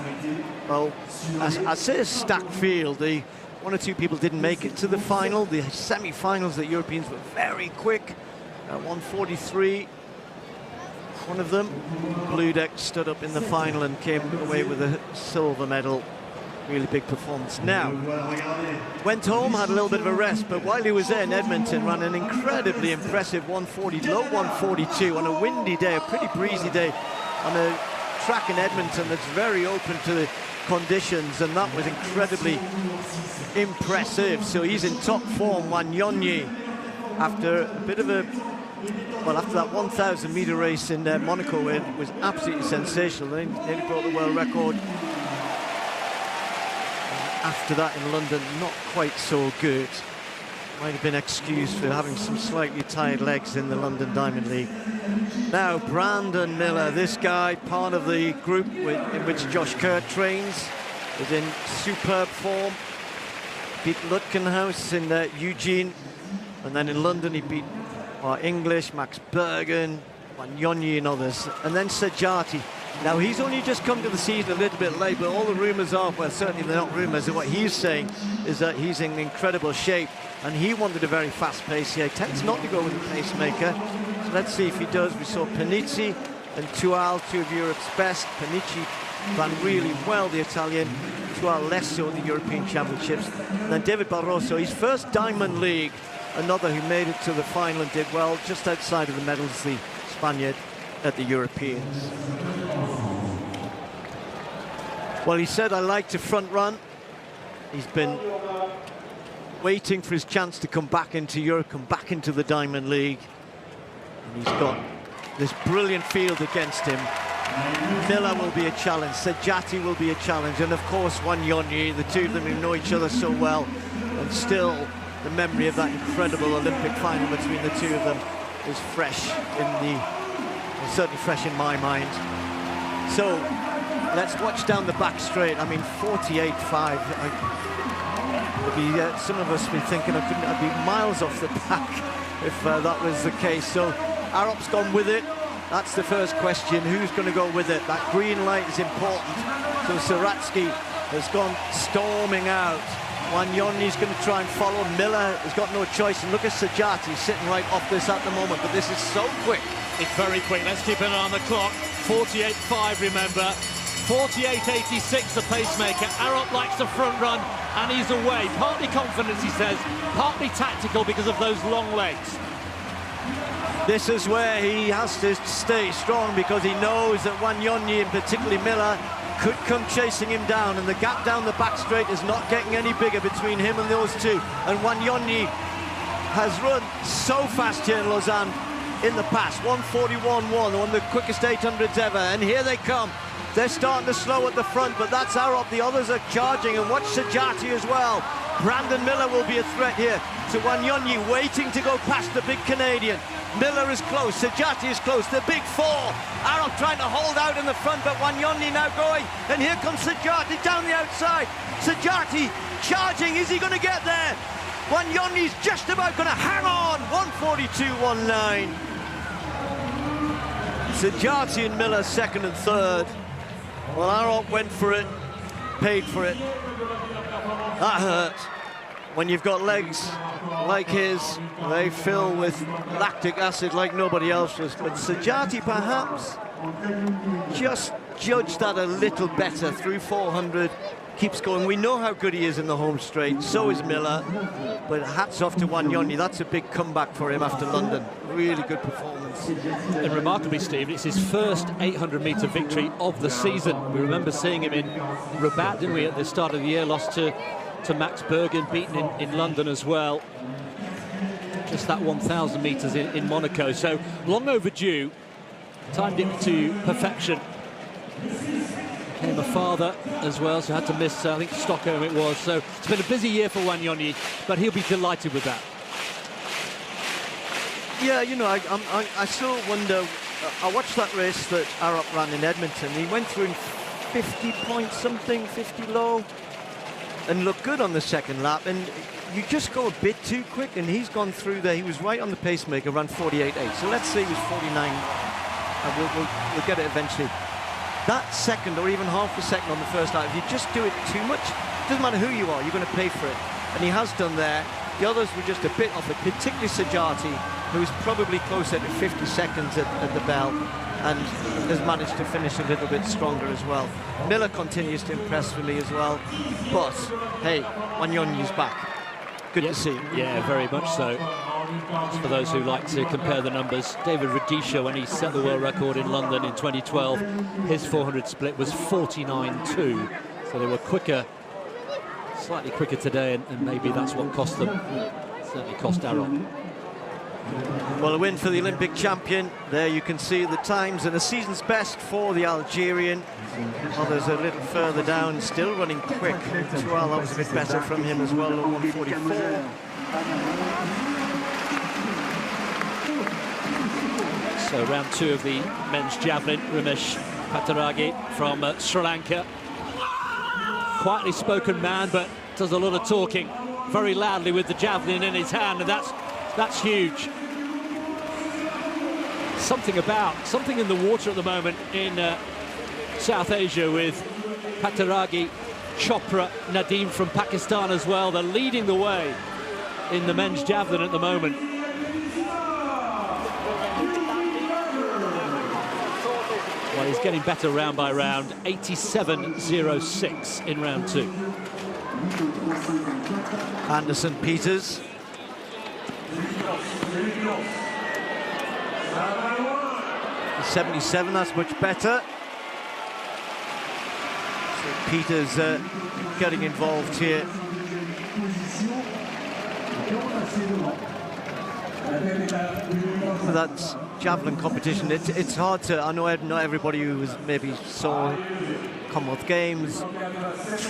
A: well, I say a stacked field. The 1 or 2 people didn't make it to the final. The semi-finals, the Europeans were very quick. 143, one of them. Bludek stood up in the final and came away with a silver medal. Really big performance. Now, went home, had a little bit of a rest, but while he was there in Edmonton, ran an incredibly impressive 140, low 142 on a windy day, a pretty breezy day, on a track in Edmonton that's very open to the conditions, and that was incredibly impressive. So he's in top form. Wanyonyi, after a bit of a, well, after that 1,000 meter race in Monaco, where it was absolutely sensational, they nearly broke the world record. After that in London, not quite so good. Might have been excused for having some slightly tired legs in the London Diamond League. Now, Brandon Miller, this guy, part of the group in which Josh Kerr trains, is in superb form. beat Lutkenhaus in Eugene, and then in London he beat English, Max Bergen, Wanyonyi and others, and then Sajati. Now he's only just come to the season a little bit late, but all the rumours are, well certainly they're not rumours, and what he's saying is that he's in incredible shape, and he wanted a very fast pace here. He tends not to go with a pacemaker, so let's see if he does. We saw Panizzi and Tual, two of Europe's best. Panizzi ran really well, the Italian, Tual less so in the European Championships. And then David Barroso, his first Diamond League, another who made it to the final and did well, just outside of the medals, the Spaniard at the Europeans. Well, he said, I like to front run. He's been waiting for his chance to come back into Europe, come back into the Diamond League. And he's got this brilliant field against him. Miller will be a challenge, Sajati will be a challenge, and of course Wanyonyi, the two of them who know each other so well, and still the memory of that incredible Olympic final between the two of them is fresh certainly fresh in my mind. So let's watch down the back straight. I mean, 48.5. Some of us be thinking I'd be miles off the back if that was the case. So Arup's gone with it. That's the first question. Who's going to go with it? That green light is important. So Saratsky has gone storming out. Wanyonyi's going to try and follow. Miller has got no choice. And look at Sajati sitting right off this at the moment. But this is so quick.
E: It's very quick. Let's keep an eye on the clock. 48.5, remember. 48.86, the pacemaker. Arup likes the front run, and he's away. Partly confidence, he says, partly tactical because of those long legs.
A: This is where he has to stay strong, because he knows that Wanyonyi, and particularly Miller, could come chasing him down, and the gap down the back straight is not getting any bigger between him and those two. And Wanyonyi has run so fast here in Lausanne in the past. 1:41.1, one of the quickest 800s ever, and here they come. They're starting to slow at the front, but that's Arup. The others are charging, and watch Sajati as well. Brandon Miller will be a threat here to Wanyonyi, waiting to go past the big Canadian. Miller is close, Sajati is close, the big four. Arup trying to hold out in the front, but Wanyonyi now going, and here comes Sajati down the outside. Sajati charging, is he going to get there? Wanyonyi's just about going to hang on. 1:42.19. Sajati and Miller second and third. Well, Arup went for it, paid for it. That hurt. When you've got legs like his, they fill with lactic acid like nobody else's. But Sajati perhaps just judged that a little better through 400. Keeps going. We know how good he is in the home straight. So is Miller. But hats off to Wanyonyi. That's a big comeback for him after London. Really good performance.
B: And remarkably, Steve, it's his first 800-metre victory of the season. We remember seeing him in Rabat, didn't we, at the start of the year? Lost to Max Bergen, beaten in London as well. Just that 1,000 metres in Monaco. So long overdue. Timed it to perfection. Became a father as well, so had to miss, I think, Stockholm it was. So it's been a busy year for Wanyonyi, but he'll be delighted with that.
A: Yeah, you know, I still wonder. I watched that race that Arup ran in Edmonton. He went through in 50 point something, 50 low, and looked good on the second lap. And you just go a bit too quick, and he's gone through there. He was right on the pacemaker, ran 48.8. So let's say he was 49. We'll get it eventually. That second, or even half a second on the first lap, if you just do it too much, it doesn't matter who you are, you're going to pay for it. And he has done there. The others were just a bit off it, particularly Sajati, who's probably closer to 50 seconds at the bell, and has managed to finish a little bit stronger as well. Miller continues to impress for me as well. But, hey, Wanyonyi's back. Good to see.
B: Yeah, very much so. For those who like to compare the numbers, David Rudisha, when he set the world record in London in 2012, his 400 split was 49.2. So they were quicker, slightly quicker today, and maybe that's what cost them. Certainly cost Arup.
A: Well, a win for the Olympic champion. There you can see the times, and a season's best for the Algerian. Others a little further down, still running quick. Well, that was a bit better from him as well, 1:44.
B: So round two of the men's javelin, Ramesh Pattaragi from Sri Lanka. Quietly spoken man, but does a lot of talking.
E: very loudly with the javelin in his hand, and that's huge. Something in the water at the moment in South Asia with Pattaragi, Chopra, Nadeem from Pakistan as well. They're leading the way in the men's javelin at the moment. Well, he's getting better round by round. 87.06 in round 2.
A: Anderson Peters. .77, that's much better. So Peters getting involved here. That's javelin competition. It's hard to. I know not everybody who was maybe saw Commonwealth Games.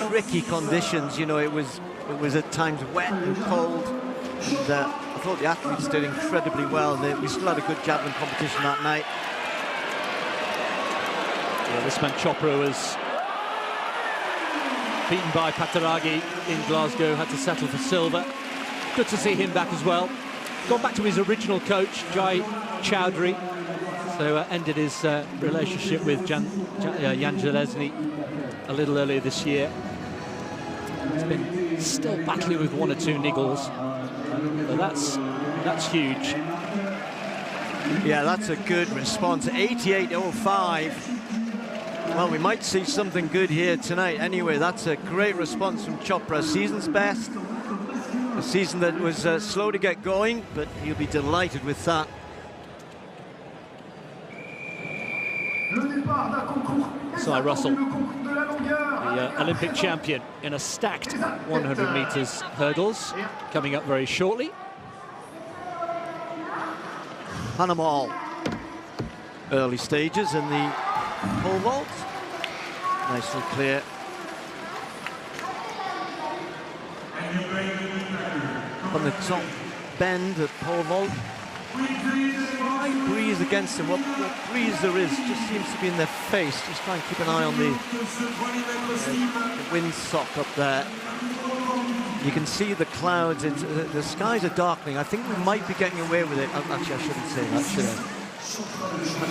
A: Tricky conditions. You know, it was at times wet and cold. And, I thought the athletes did incredibly well. We still had a good javelin competition that night.
E: Yeah, this man Chopra was beaten by Pattaragi in Glasgow, had to settle for silver. Good to see him back as well. Gone back to his original coach, Jai Chowdhury. So ended his relationship with Jan Zelezny a little earlier this year. He's been still battling with one or two niggles. But that's huge.
A: Yeah, that's a good response. 88.05. Well, we might see something good here tonight. Anyway, that's a great response from Chopra. Season's best. A season that was slow to get going, but he'll be delighted with that.
E: Cy Russell, the Olympic champion in a stacked 100 metres hurdles, coming up very shortly.
A: Panama, early stages in the pole vault. Nicely clear. On the top bend at pole vault. Slight breeze against them. What breeze there is just seems to be in their face. Just try and keep an eye on the windsock up there. You can see the clouds. The skies are darkening. I think we might be getting away with it. Actually, I shouldn't say that, should I?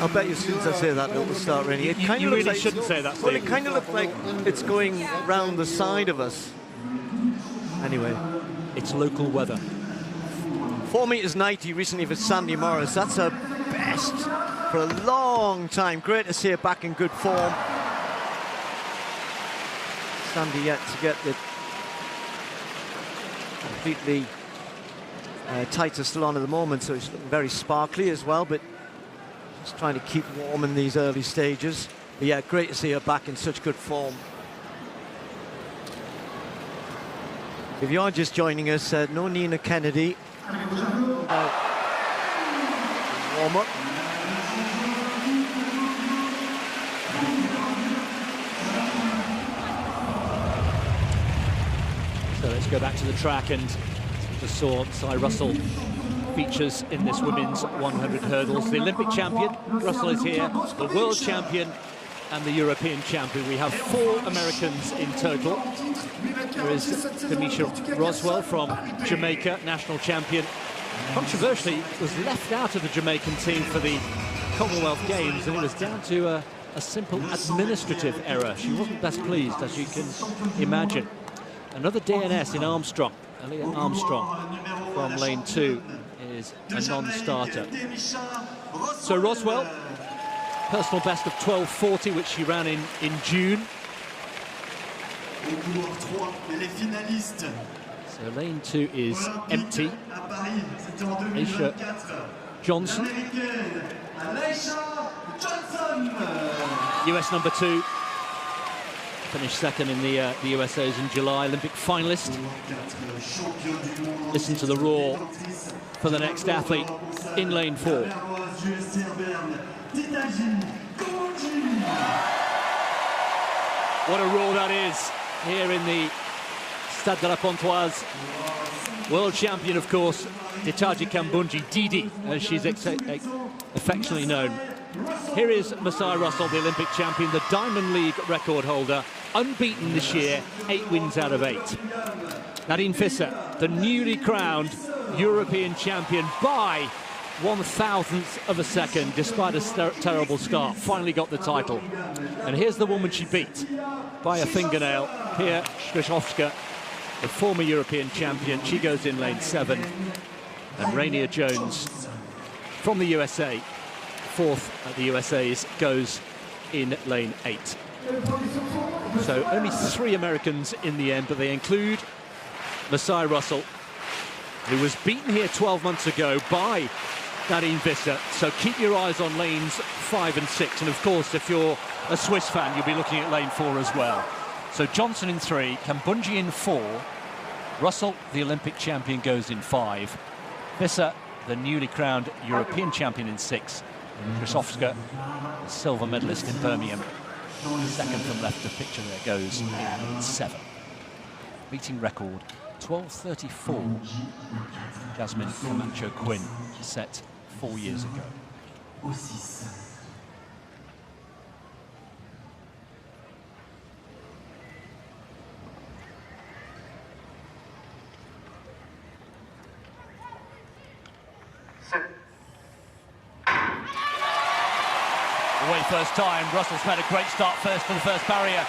A: I'll bet you as soon as I say that, it will start raining. It kind of
E: really
A: like,
E: shouldn't say that, Steve.
A: Well, it kind of looks like it's going round the side of us. Anyway.
E: It's local weather.
A: 4 meters 90 recently for Sandy Morris. That's her best for a long time. Great to see her back in good form. Sandy yet to get the completely tights are still on at the moment, so it's looking very sparkly as well, but just trying to keep warm in these early stages. But yeah, great to see her back in such good form. If you are just joining us, no Nina Kennedy. Warm up.
E: So let's go back to the track, and we just saw Cy Russell features in this women's 100 hurdles. The Olympic champion, Russell, is here, the world champion and the European champion. We have 4 Americans in total. There is Demisha Roswell from Jamaica, national champion. Controversially, was left out of the Jamaican team for the Commonwealth Games, and it was down to a simple administrative error. She wasn't best pleased, as you can imagine. Another DNS in Armstrong. Aaliyah Armstrong from lane 2 is a non-starter. So Roswell, personal best of 12:40, which she ran in June. So lane 2 is empty. Aisha Johnson, US number 2, finished second in the USOs in July, Olympic finalist. Listen to the roar for the next athlete in lane 4. What a roar that is here in the Stade de la Pontoise. World champion, of course, Itaji Kambunji, Didi, as she's affectionately known. Here is Masai Russell, the Olympic champion, the Diamond League record holder, unbeaten this year, 8 wins out of 8. Nadine Visser, the newly crowned European champion by 1/1000th of a second, despite a terrible start, finally got the title. And here's the woman she beat by a fingernail, Pia Skrzyszowska, the former European champion. She goes in lane 7. And Rainier Jones from the USA, fourth at the USA's, goes in lane 8. So only 3 Americans in the end, but they include Masai Russell, who was beaten here 12 months ago by Nadine Visser. So keep your eyes on lanes 5 and 6. And of course, if you're a Swiss fan, you'll be looking at lane 4 as well. So Johnson in 3, Kambundji in 4, Russell, the Olympic champion, goes in 5. Visser, the newly crowned European champion, in 6. Skrzyszowska, the silver medalist in Birmingham, second from left of picture there, goes in 7. Meeting record 12:34. Jasmine Camacho Quinn set 4 years ago. Away first time. Russell's made a great start first to the first barrier.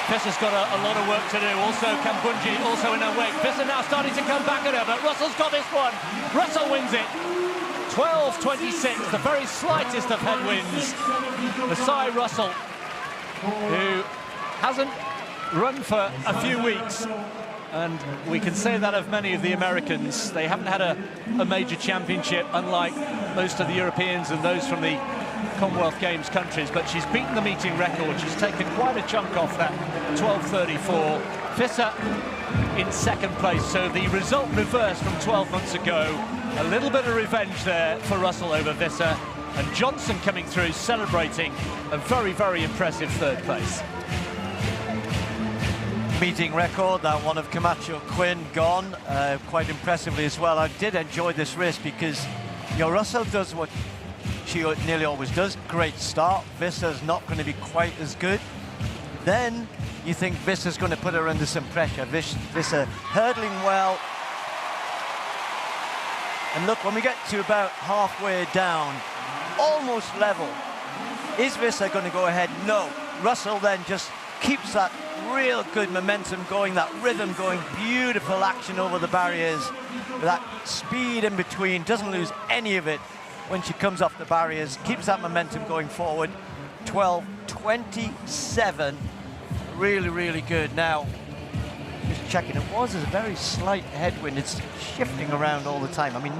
E: Visser's got a lot of work to do. Also Kambundji also in her wake. Visser now starting to come back at her, but Russell's got this one. Russell wins it. 12:26, the very slightest of headwinds. Masai Russell, who hasn't run for a few weeks, and we can say that of many of the Americans. They haven't had a major championship, unlike most of the Europeans and those from the Commonwealth Games countries, but she's beaten the meeting record. She's taken quite a chunk off that 12:34. Visser in second place, so the result reversed from 12 months ago. A little bit of revenge there for Russell over Visser, and Johnson coming through celebrating a very, very impressive third place.
A: Meeting record, that one of Camacho Quinn, gone quite impressively as well. I did enjoy this race because Russell does what she nearly always does. Great start. Visser's not going to be quite as good. Then you think Visser's going to put her under some pressure. Visser hurdling well. And look, when we get to about halfway down, almost level, is Visser going to go ahead? No. Russell then just keeps that real good momentum going, that rhythm going, beautiful action over the barriers, with that speed in between, doesn't lose any of it when she comes off the barriers, keeps that momentum going forward. 12:27, really, really good. Now, just checking, it was a very slight headwind. It's shifting around all the time. I mean,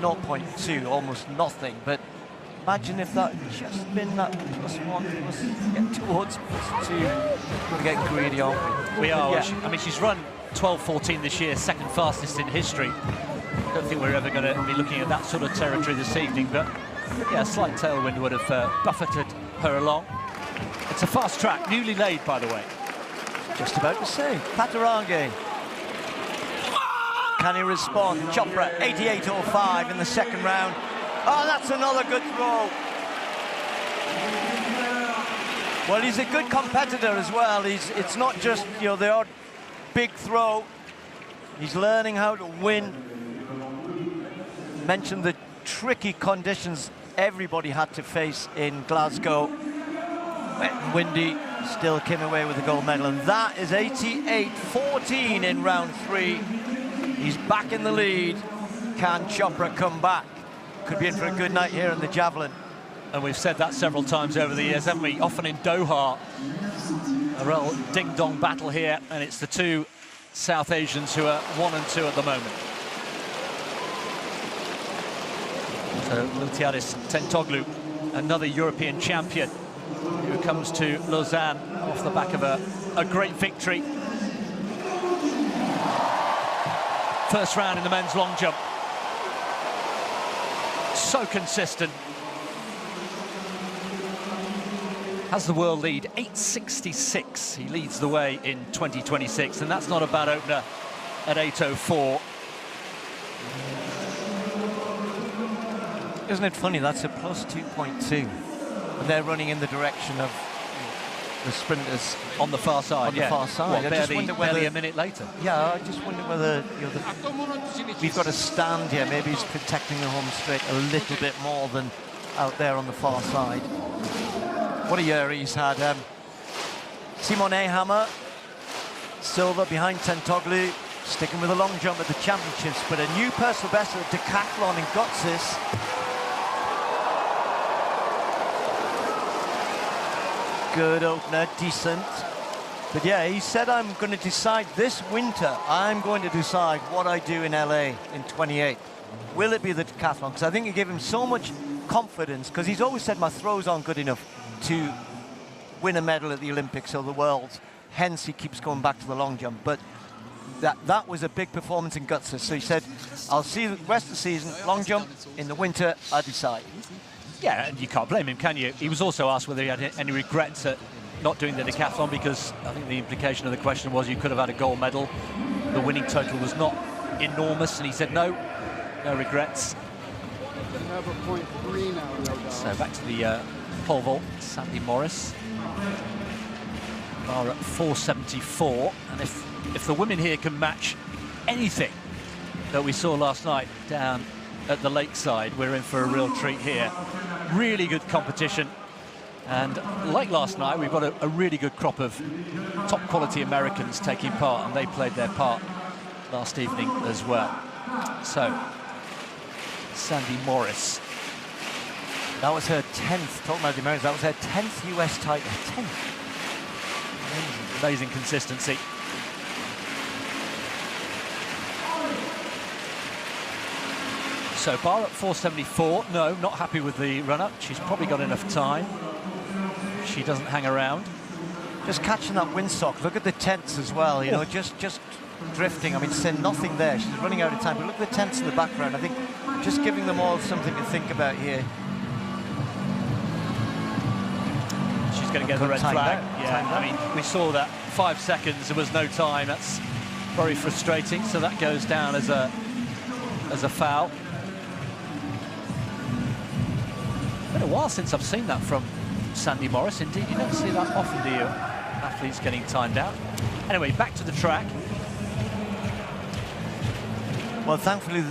A: 0.2, almost nothing, but imagine if that had just been that +1, was getting towards +2. We're getting greedy, aren't we?
E: We are.
A: Yeah.
E: I mean, she's run 12:14 this year, second fastest in history. I don't think we're ever going to be looking at that sort of territory this evening, but yeah, a slight tailwind would have buffeted her along. It's a fast track, newly laid, by the way.
A: Just about to say, Patarange. Can he respond? Chopra, 88.05 in the second round. Oh, that's another good throw. Well, he's a good competitor as well. It's not just, the odd big throw. He's learning how to win. Mentioned the tricky conditions everybody had to face in Glasgow. Wet and windy, still came away with the gold medal. And that is 88.14 in round 3. He's back in the lead. Can Chopra come back? Could be in for a good night here in the javelin.
E: And we've said that several times over the years, haven't we? Often in Doha, a real ding-dong battle here, and it's the two South Asians who are 1 and 2 at the moment. So Miltiadis Tentoglu, another European champion who comes to Lausanne off the back of a great victory. First round in the men's long jump. So consistent. Has the world lead, 8.66. He leads the way in 2026, and that's not a bad opener at 8.04.
A: Isn't it funny, that's a +2.2. And they're running in the direction of the sprinters
B: on the far side.
A: on the far side.
B: What,
A: I just wonder whether,
B: barely a minute later.
A: Yeah, I just wonder whether we've got a stand here. Maybe he's protecting the home straight a little bit more than out there on the far side. What a year he's had. Simon Ehammer, silver behind Tentoglu, sticking with a long jump at the championships, but a new personal best at the decathlon in Gotsis. Good opener, decent. But yeah, he said, I'm going to decide this winter, I'm going to decide what I do in LA in 28. Will it be the decathlon? Because I think it gave him so much confidence, because he's always said my throws aren't good enough to win a medal at the Olympics or the Worlds. Hence, he keeps going back to the long jump. But that was a big performance in Gutses. So he said, I'll see the rest of the season, long jump, in the winter, I decide.
B: Yeah, and you can't blame him, can you? He was also asked whether he had any regrets at not doing the decathlon, because I think the implication of the question was you could have had a gold medal. The winning total was not enormous, and he said no regrets. So back to the pole vault, Sandy Morris. Are at 474, and if the women here can match anything that we saw last night down at the lakeside, we're in for a real treat here. Really good competition, and like last night, we've got a really good crop of top quality Americans taking part, and they played their part last evening as well. So Sandy Morris,
A: that was her 10th, talking about the Americans, that was her 10th US title. 10th.
B: Amazing consistency. So Barr at 474. No, not happy with the run-up. She's probably got enough time. She doesn't hang around.
A: Just catching that windsock. Look at the tenths as well, you know, just drifting. I mean, saying nothing there. She's running out of time. But look at the tenths in the background. I think just giving them all something to think about here.
B: She's going to get the red flag. Yeah, I mean, we saw that 5 seconds, there was no time. That's very frustrating. So that goes down as a foul. It's been a while since I've seen that from Sandy Morris. Indeed, you don't see that often, do you? Athletes getting timed out. Anyway, back to the track.
A: Well, thankfully,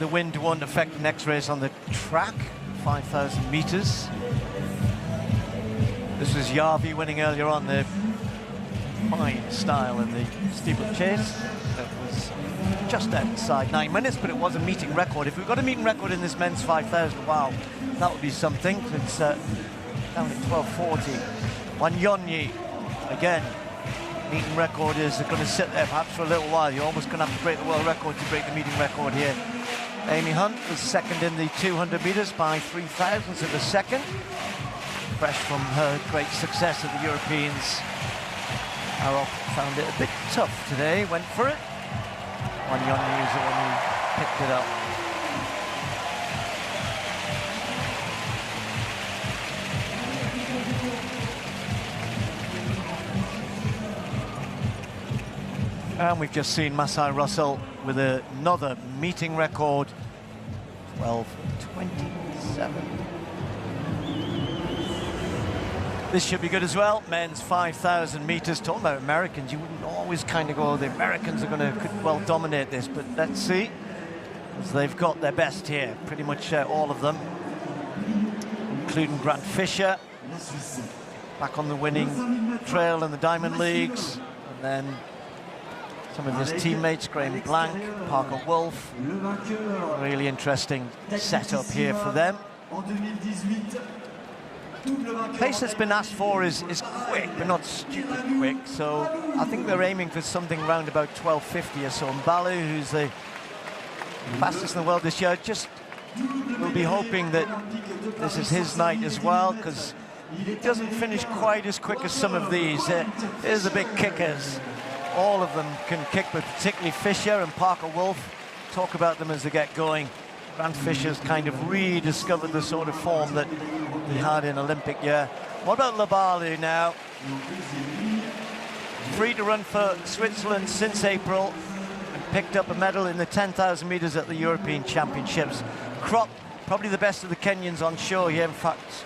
A: the wind won't affect the next race on the track, 5,000 meters. This was Yarvi winning earlier on, the fine style in the steeplechase. That was just outside 9 minutes, but it was a meeting record. If we've got a meeting record in this men's 5,000, wow, that would be something. It's down at 12:40. Wanyonyi, again, meeting record is going to sit there perhaps for a little while. You're almost going to have to break the world record to break the meeting record here. Amy Hunt was second in the 200 meters by 3,000ths of a second. Fresh from her great success at the Europeans. Aroff found it a bit tough today, went for it. Wanyonyi is the one who picked it up. And we've just seen Masai Russell with another meeting record, 12:27. This should be good as well. Men's 5,000 meters. Talking about Americans, you wouldn't always kind of go, oh, the Americans are going to could well dominate this, but let's see. As they've got their best here, pretty much all of them, including Grant Fisher, back on the winning trail in the Diamond Leagues, and then some of his teammates, Graham Blank, Parker Wolf. Really interesting setup here for them. Pace that's been asked for is quick, but not stupid quick. So I think they're aiming for something around about 12:50 or so. And Balu, who's the fastest in the world this year, just will be hoping that this is his night as well, because he doesn't finish quite as quick as some of these. Here's the big kickers. All of them can kick, but particularly Fisher and Parker Wolf. Talk about them as they get going. Grant Fisher's kind of rediscovered the sort of form that he had in Olympic year. What about Labalu now? Free to run for Switzerland since April, and picked up a medal in the 10,000 meters at the European Championships. Crop, probably the best of the Kenyans on show here. In fact,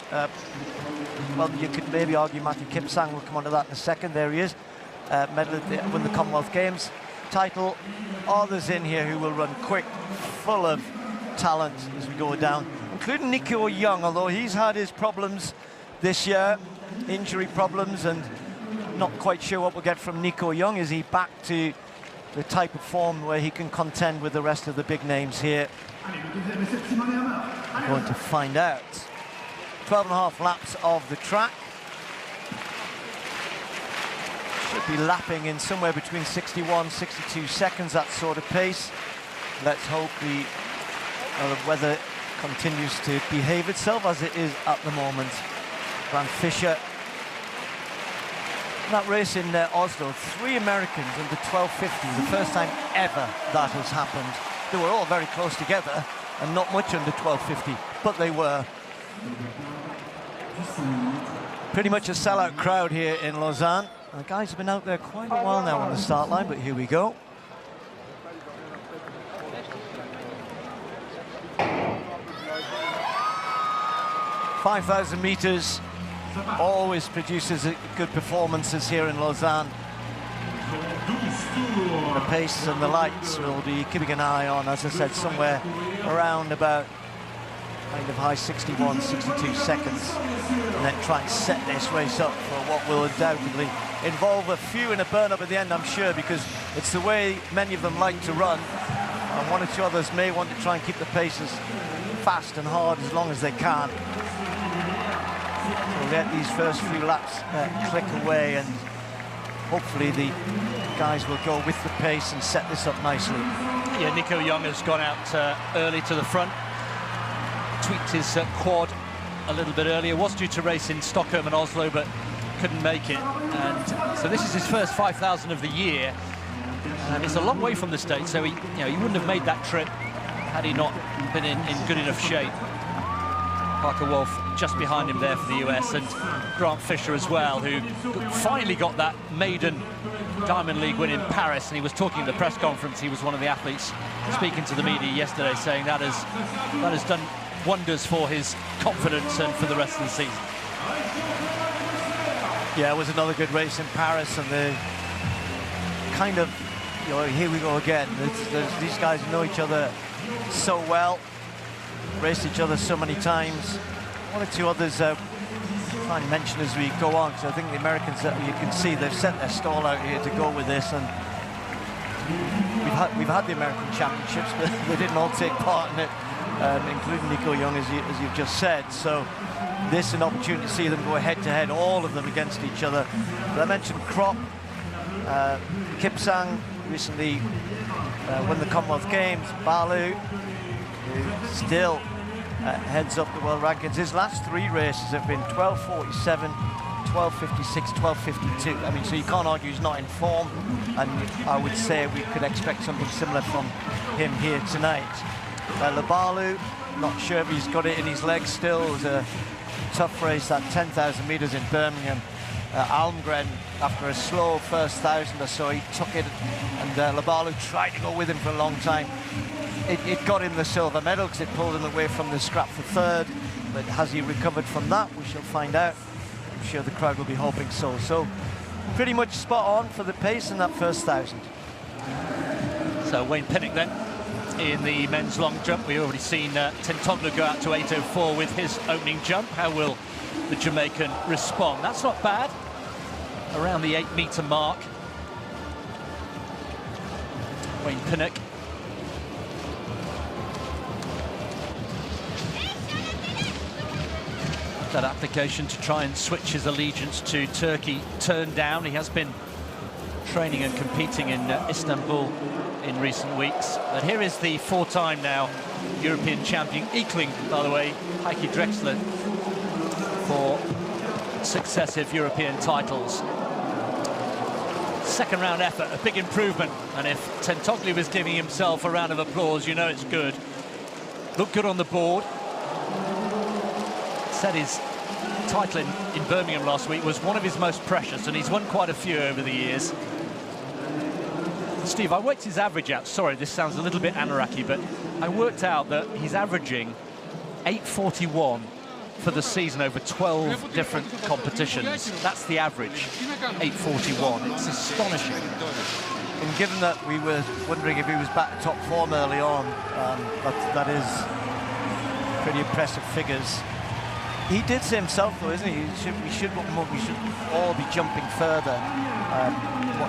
A: well, you could maybe argue Matthew Kipsang will come on to that in a second. There he is, medalist, won the Commonwealth Games title. Others in here who will run quick, full of talent as we go down, including Nico Young, although he's had his problems this year, injury problems, and not quite sure what we'll get from Nico Young. Is he back to the type of form where he can contend with the rest of the big names here? We're going to find out. 12.5 laps of the track. Should be lapping in somewhere between 61, 62 seconds, that sort of pace. Let's hope the weather continues to behave itself as it is at the moment. Grant Fisher. That race in Oslo, 3 Americans under 12.50, the first time ever that has happened. They were all very close together and not much under 12.50, but they were. Pretty much a sellout crowd here in Lausanne. And the guys have been out there quite a while now on the start line, but here we go. $5,000 meters. Always produces good performances here in Lausanne. The pace and the lights we'll be keeping an eye on, as I said, somewhere around about kind of high 61, 62 seconds, and then try and set this race up for what will undoubtedly involve a few in a burn-up at the end, I'm sure, because it's the way many of them like to run, and one or two others may want to try and keep the paces fast and hard as long as they can. We'll let these first few laps click away, and hopefully the guys will go with the pace and set this up nicely.
B: Yeah, Nico Young has gone out early to the front, tweaked his quad a little bit earlier, was due to race in Stockholm and Oslo, but couldn't make it. And so this is his first 5,000 of the year, and it's a long way from the States, so he wouldn't have made that trip had he not been in good enough shape. Parker Wolf just behind him there for the US, and Grant Fisher as well, who finally got that maiden Diamond League win in Paris. And he was talking at the press conference. He was one of the athletes speaking to the media yesterday, saying that has done wonders for his confidence and for the rest of the season.
A: Yeah, it was another good race in Paris, and the kind of, here we go again. These guys know each other so well. Raced each other so many times. One or two others try and mention as we go on, because I think the Americans, you can see they've set their stall out here to go with this, and we've had the American Championships, but they didn't all take part in it, including Nico Young, as you've just said. So this is an opportunity to see them go head-to-head, all of them against each other. But I mentioned Krop, Kipsang recently won the Commonwealth Games, Balu, who still heads up the world rankings. His last 3 races have been 12.47, 12.56, 12.52. I mean, so you can't argue he's not in form, and I would say we could expect something similar from him here tonight. Labalu, not sure if he's got it in his legs still. It was a tough race, that 10,000 meters in Birmingham. Almgren, after a slow first 1,000 or so, he took it, and Labalu tried to go with him for a long time. It got him the silver medal because it pulled him away from the scrap for 3rd, but has he recovered from that? We shall find out. I'm sure the crowd will be hoping so. So pretty much spot on for the pace in that first 1,000.
B: So Wayne Pinnock then in the men's long jump. We've already seen Tentoglu go out to 8.04 with his opening jump. How will the Jamaican respond? That's not bad, around the 8-meter mark. Wayne Pinnock. That application to try and switch his allegiance to Turkey turned down. He has been training and competing in Istanbul in recent weeks. But here is the 4-time now European champion, equaling, by the way, Heike Drexler for successive European titles. Second round effort, a big improvement. And if Tentoglu was giving himself a round of applause, you know it's good. Looked good on the board. Said his title in Birmingham last week was one of his most precious, and he's won quite a few over the years. Steve, I worked his average out. Sorry, this sounds a little bit Anaraki, but I worked out that he's averaging 8.41 for the season over 12 different competitions. That's the average, 8:41. It's astonishing.
A: And given that we were wondering if he was back to top form early on, that is pretty impressive figures. He did say himself, though, isn't he? We should all be jumping further,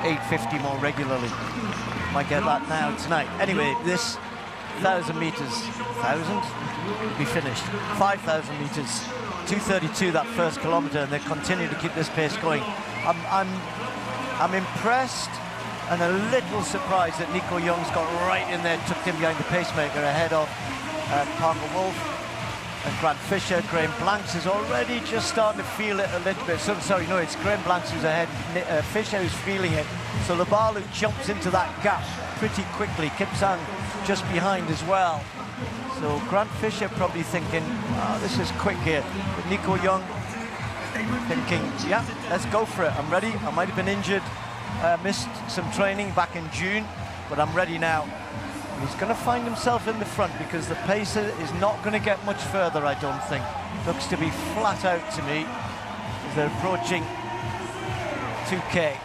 A: 850 more regularly. Might get that now tonight. Anyway, this 1,000 meters, 1,000 be finished. 5,000 meters, 2:32 that first kilometer, and they continue to keep this pace going. I'm impressed and a little surprised that Nico Young's got right in there, tucked in behind the pacemaker ahead of Parker Wolf and Grant Fisher. Graham Blanks is already just starting to feel it a little bit. Sorry, no, it's Graham Blanks who's ahead. Fisher who's feeling it. So Labalu jumps into that gap pretty quickly. Kipsang just behind as well. So Grant Fisher probably thinking, oh, this is quick here. But Nico Young thinking, yeah, let's go for it. I'm ready. I might have been injured, missed some training back in June, but I'm ready now. He's going to find himself in the front because the pace is not going to get much further, I don't think. Looks to be flat out to me as they're approaching 2K.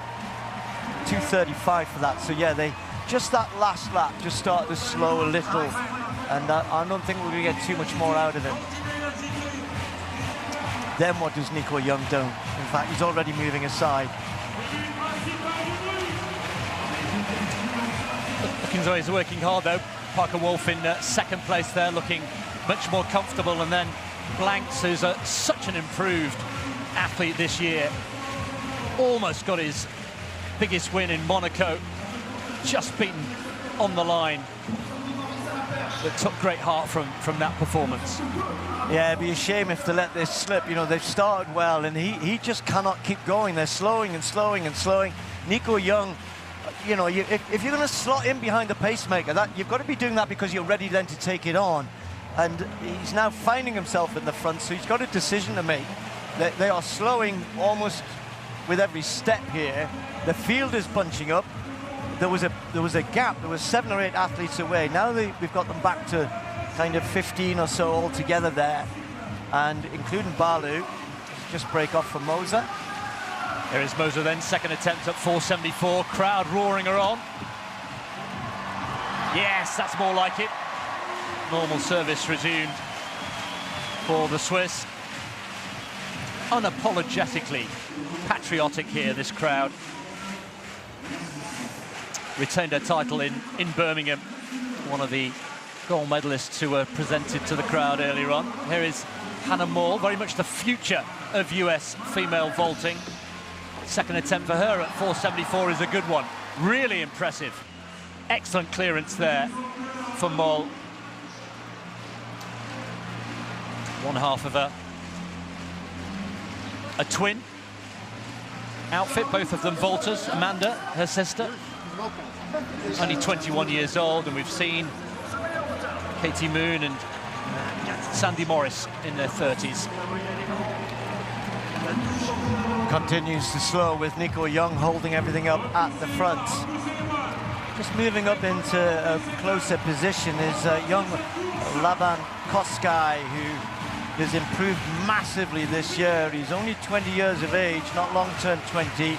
A: 2:35 for that. So yeah, just that last lap just started to slow a little, and I don't think we're going to get too much more out of it. Then what does Nico Young do? In fact, he's already moving aside.
B: Looking as he's working hard though. Parker Wolf in second place there, looking much more comfortable, and then Blanks, who's such an improved athlete this year, almost got his biggest win in Monaco, just beaten on the line, but took great heart from that performance.
A: Yeah, it'd be a shame if they let this slip. You know, they've started well, and he just cannot keep going. They're slowing and slowing and slowing. Nico Young, you know, if you're going to slot in behind the pacemaker, you've got to be doing that because you're ready then to take it on. And he's now finding himself in the front, so he's got a decision to make. They are slowing almost with every step here. The field is bunching up. There was a gap. There was 7 or 8 athletes away. Now we've got them back to kind of 15 or so altogether there, and including Balu. Just break off from Moser.
B: There is Moser then, second attempt at 4:74. Crowd roaring her on. Yes, that's more like it. Normal service resumed for the Swiss. Unapologetically patriotic here, this crowd. Retained her title in Birmingham. One of the gold medalists who were presented to the crowd earlier on. Here is Hannah Moore, very much the future of US female vaulting. Second attempt for her at 4:74 is a good one. Really impressive. Excellent clearance there for Moll. One half of a twin outfit, both of them vaulters. Amanda, her sister, only 21 years old, and we've seen Katie Moon and Sandy Morris in their 30s.
A: Continues to slow with Nico Young holding everything up at the front. Just moving up into a closer position is young Laban Koskai, who has improved massively this year. He's only 20 years of age, not long turned 20,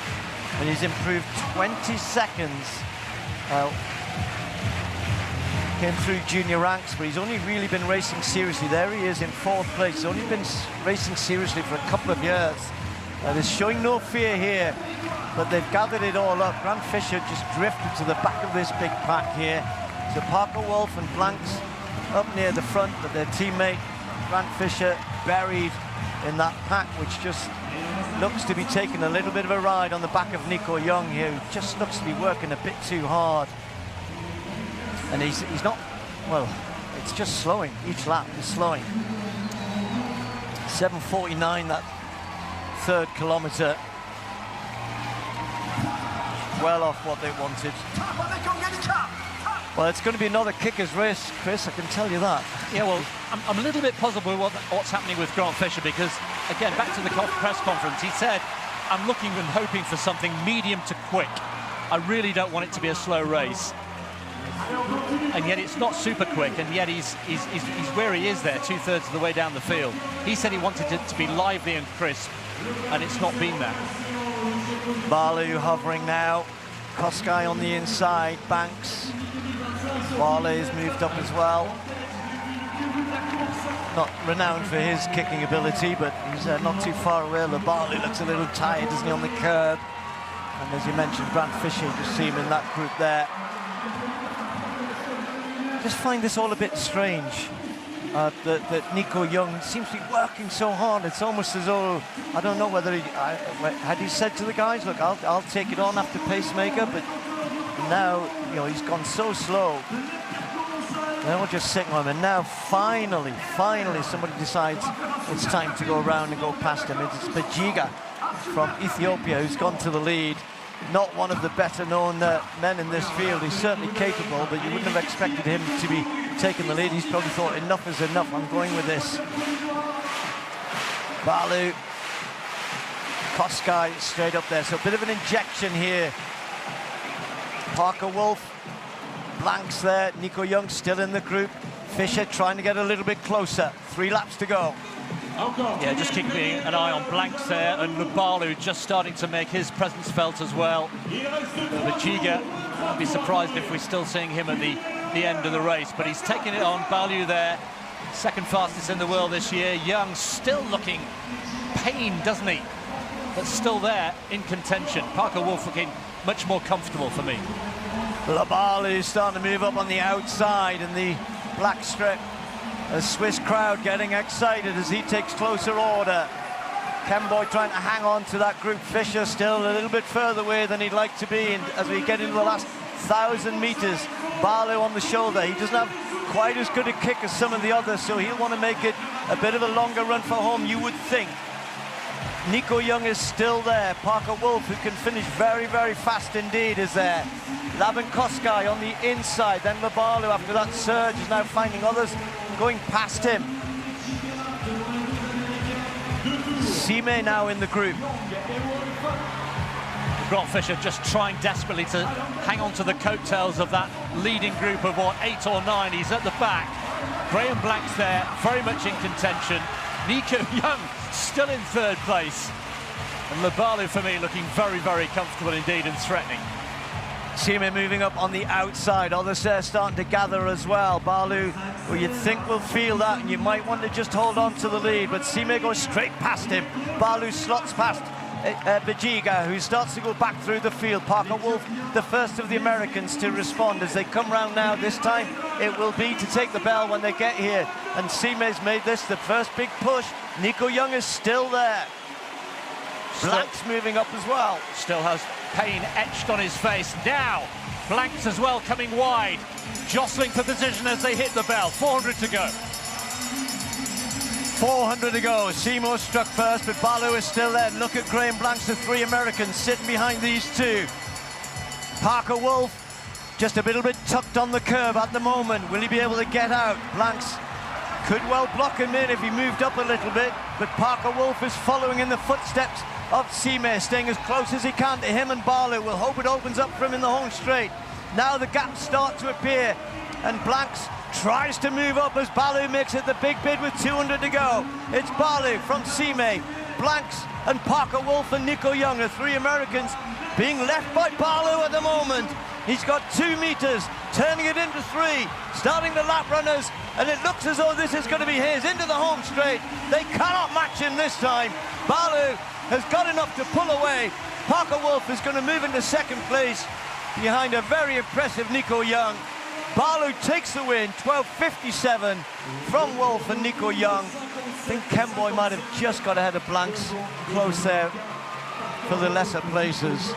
A: and he's improved 20 seconds. Came through junior ranks, but he's only really been racing seriously. There he is in 4th place. He's only been racing seriously for a couple of years. They're showing no fear here, but they've gathered it all up. Grant Fisher just drifted to the back of this big pack here. So Parker Wolf and Blanks up near the front, but their teammate Grant Fisher buried in that pack, which just looks to be taking a little bit of a ride on the back of Nico Young here, who just looks to be working a bit too hard. And he's not, well, it's just slowing. Each lap is slowing. 7:49 that 3rd kilometer. Well off what they wanted. Well, it's going to be another kicker's race, Chris, I can tell you that.
B: Yeah, well, I'm a little bit puzzled with what's happening with Grant Fisher, because, again, back to the press conference, he said, I'm looking and hoping for something medium to quick. I really don't want it to be a slow race. and yet it's not super quick, and yet he's where he is there, 2/3 of the way down the field. He said he wanted it to be lively and crisp, and it's not been that.
A: Barlow hovering now. Koskai on the inside. Banks. Barley's moved up as well. Not renowned for his kicking ability, but he's not too far away. Barley looks a little tired, doesn't he, on the curb? And as you mentioned, Grant Fisher, you see him in that group there. Just find this all a bit strange. That Nico Young seems to be working so hard. It's almost as though, I don't know whether had he said to the guys, look, I'll take it on after pacemaker, but now, you know, he's gone so slow. They're all just sitting on him, and now finally somebody decides it's time to go around and go past him. It's Bejiga from Ethiopia who's gone to the lead. Not one of the better known men in this field. He's certainly capable, but you wouldn't have expected him to be taking the lead. He's probably thought enough is enough, I'm going with this. Balu, Koskai straight up there, so a bit of an injection here. Parker Wolf, Blanks there, Nico Young still in the group. Fisher trying to get a little bit closer. 3 laps to go.
B: Yeah, just keeping an eye on Blanks there, and Lubalu just starting to make his presence felt as well. Bejiga, I'd be surprised if we're still seeing him at the end of the race, but he's taking it on. Balu there, second fastest in the world this year. Young still looking pained, doesn't he? But still there in contention. Parker Wolf looking much more comfortable for me.
A: Lubalu starting to move up on the outside in the black strip. A Swiss crowd getting excited as he takes closer order. Kemboy trying to hang on to that group. Fisher still a little bit further away than he'd like to be, and as we get into the last 1,000 meters, Barlow on the shoulder. He doesn't have quite as good a kick as some of the others, so he'll want to make it a bit of a longer run for home, you would think. Nico Young is still there. Parker Wolf, who can finish very, very fast indeed, is there. Laban Koskai on the inside, then Lubalu after that surge is now finding others going past him. Sime now in the group.
B: Grant Fisher just trying desperately to hang on to the coattails of that leading group of, what, 8 or 9. He's at the back. Graham Blank's there, very much in contention. Nico Young still in 3rd place. And Lubalu, for me, looking very, very comfortable indeed and threatening.
A: Sime moving up on the outside. Others there starting to gather as well. Balu, well, you'd think will feel that, and you might want to just hold on to the lead, but Sime goes straight past him. Balu slots past Bejiga, who starts to go back through the field. Parker Wolf, the first of the Americans to respond as they come round now. This time it will be to take the bell when they get here, and Sime's made this the first big push. Nico Young is still there. Blanks moving up as well.
B: Still has pain etched on his face. Now, Blanks as well coming wide, jostling for position as they hit the bell. 400 to go.
A: 400 to go. Seymour struck first, but Balu is still there. Look at Graham Blanks, the 3 Americans sitting behind these 2. Parker Wolf, just a little bit tucked on the curb at the moment. Will he be able to get out? Blanks could well block him in if he moved up a little bit, but Parker Wolf is following in the footsteps of Sime, staying as close as he can to him and Balu. We'll hope it opens up for him in the home straight. Now the gaps start to appear, and Blanks tries to move up as Balu makes it the big bid with 200 to go. It's Balu from Sime, Blanks and Parker Wolf and Nico Young, the 3 Americans, being left by Balu at the moment. He's got 2 meters, turning it into 3, starting the lap runners, and it looks as though this is going to be his, into the home straight. They cannot match him this time. Balu has got enough to pull away. Parker Wolf is going to move into 2nd place behind a very impressive Nico Young. Balu takes the win, 12:57 from Wolf and Nico Young. I think Kemboy might have just got ahead of Blanks, close there for the lesser places.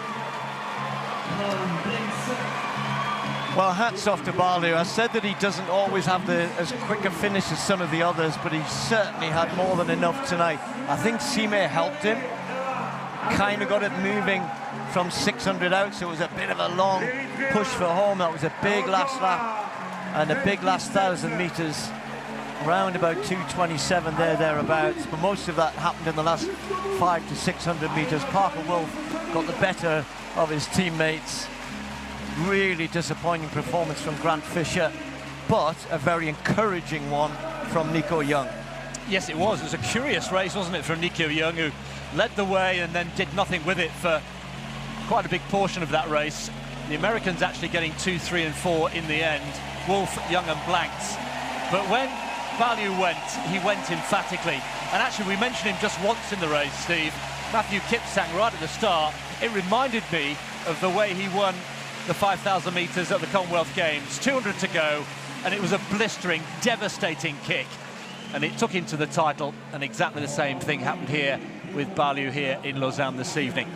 A: Well, hats off to Balu. I said that he doesn't always have as quick a finish as some of the others, but he certainly had more than enough tonight. I think Sime helped him, kind of got it moving from 600 out, so it was a bit of a long push for home. That was a big last lap and a big last 1,000 meters, around about 2:27 thereabouts, but most of that happened in the last 500 to 600 meters. Parker Wolf got the better of his teammates. really disappointing performance from Grant Fisher, but a very encouraging one from Nico Young.
B: Yes, it was. It was a curious race, wasn't it, from Nico Young, who led the way and then did nothing with it for quite a big portion of that race. The Americans actually getting 2, 3 and 4 in the end. Wolf, Young and Blanks. But when Ballieu went, he went emphatically. And actually, we mentioned him just once in the race, Steve. Matthew Kipsang right at the start. It reminded me of the way he won the 5,000 metres at the Commonwealth Games. 200 to go, and it was a blistering, devastating kick. And it took him to the title, and exactly the same thing happened here with Ballieu here in Lausanne this evening.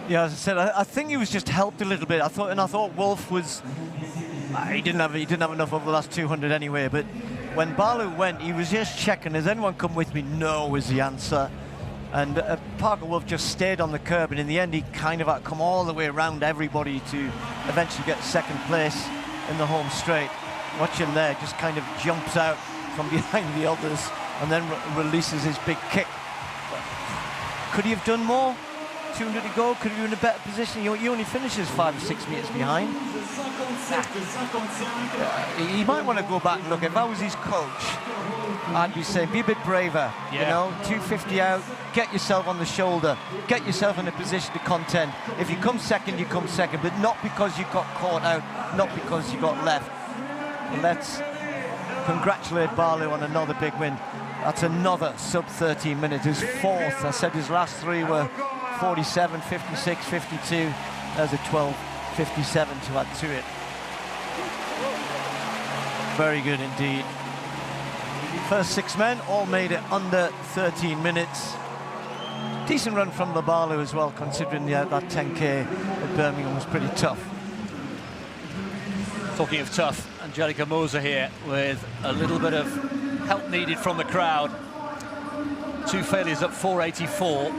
A: Yeah, as I said, I think he was just helped a little bit. I thought Wolf was... He didn't have enough over the last 200 anyway, but when Ballieu went, he was just checking, has anyone come with me? No was the answer. And Parker Wolf just stayed on the curb, and in the end he kind of had to come all the way around everybody to eventually get second place in the home straight. Watch him there, just kind of jumps out from behind the others and then releases his big kick. Could he have done more? 200 to go, could he be in a better position? He only finishes 5 or 6 metres behind. He might want to go back and look. If I was his coach, I'd be saying, be a bit braver, you know, 250 out, get yourself on the shoulder, get yourself in a position to contend. If you come second, you come second, but not because you got caught out, not because you got left. But let's congratulate Ballieu on another big win. That's another sub-13 minutes, his fourth. I said his last three were 47, 56, 52. There's a 12, 57 to add to it. Very good indeed. First 6 men all made it under 13 minutes. Decent run from Ballieu as well, considering that 10K at Birmingham was pretty tough.
B: Talking of tough, Angelica Moser here with a little bit of help needed from the crowd. 2 failures at 484.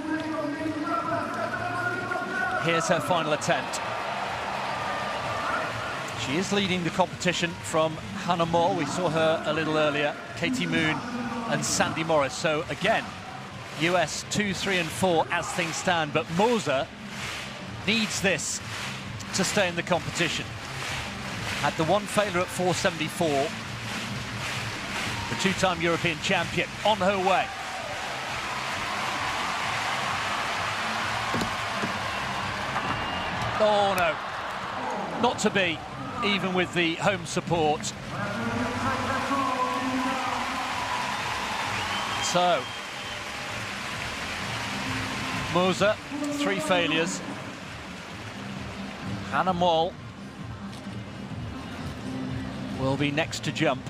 B: Here's her final attempt. She is leading the competition from Hannah Moore. We saw her a little earlier, Katie Moon and Sandy Morris. So again, US 2, 3 and 4 as things stand, but Moser needs this to stay in the competition. Had the 1 failure at 474. The 2-time European champion on her way. Oh no, not to be, even with the home support. So, Moser, 3 failures. Hannah Moll will be next to jump.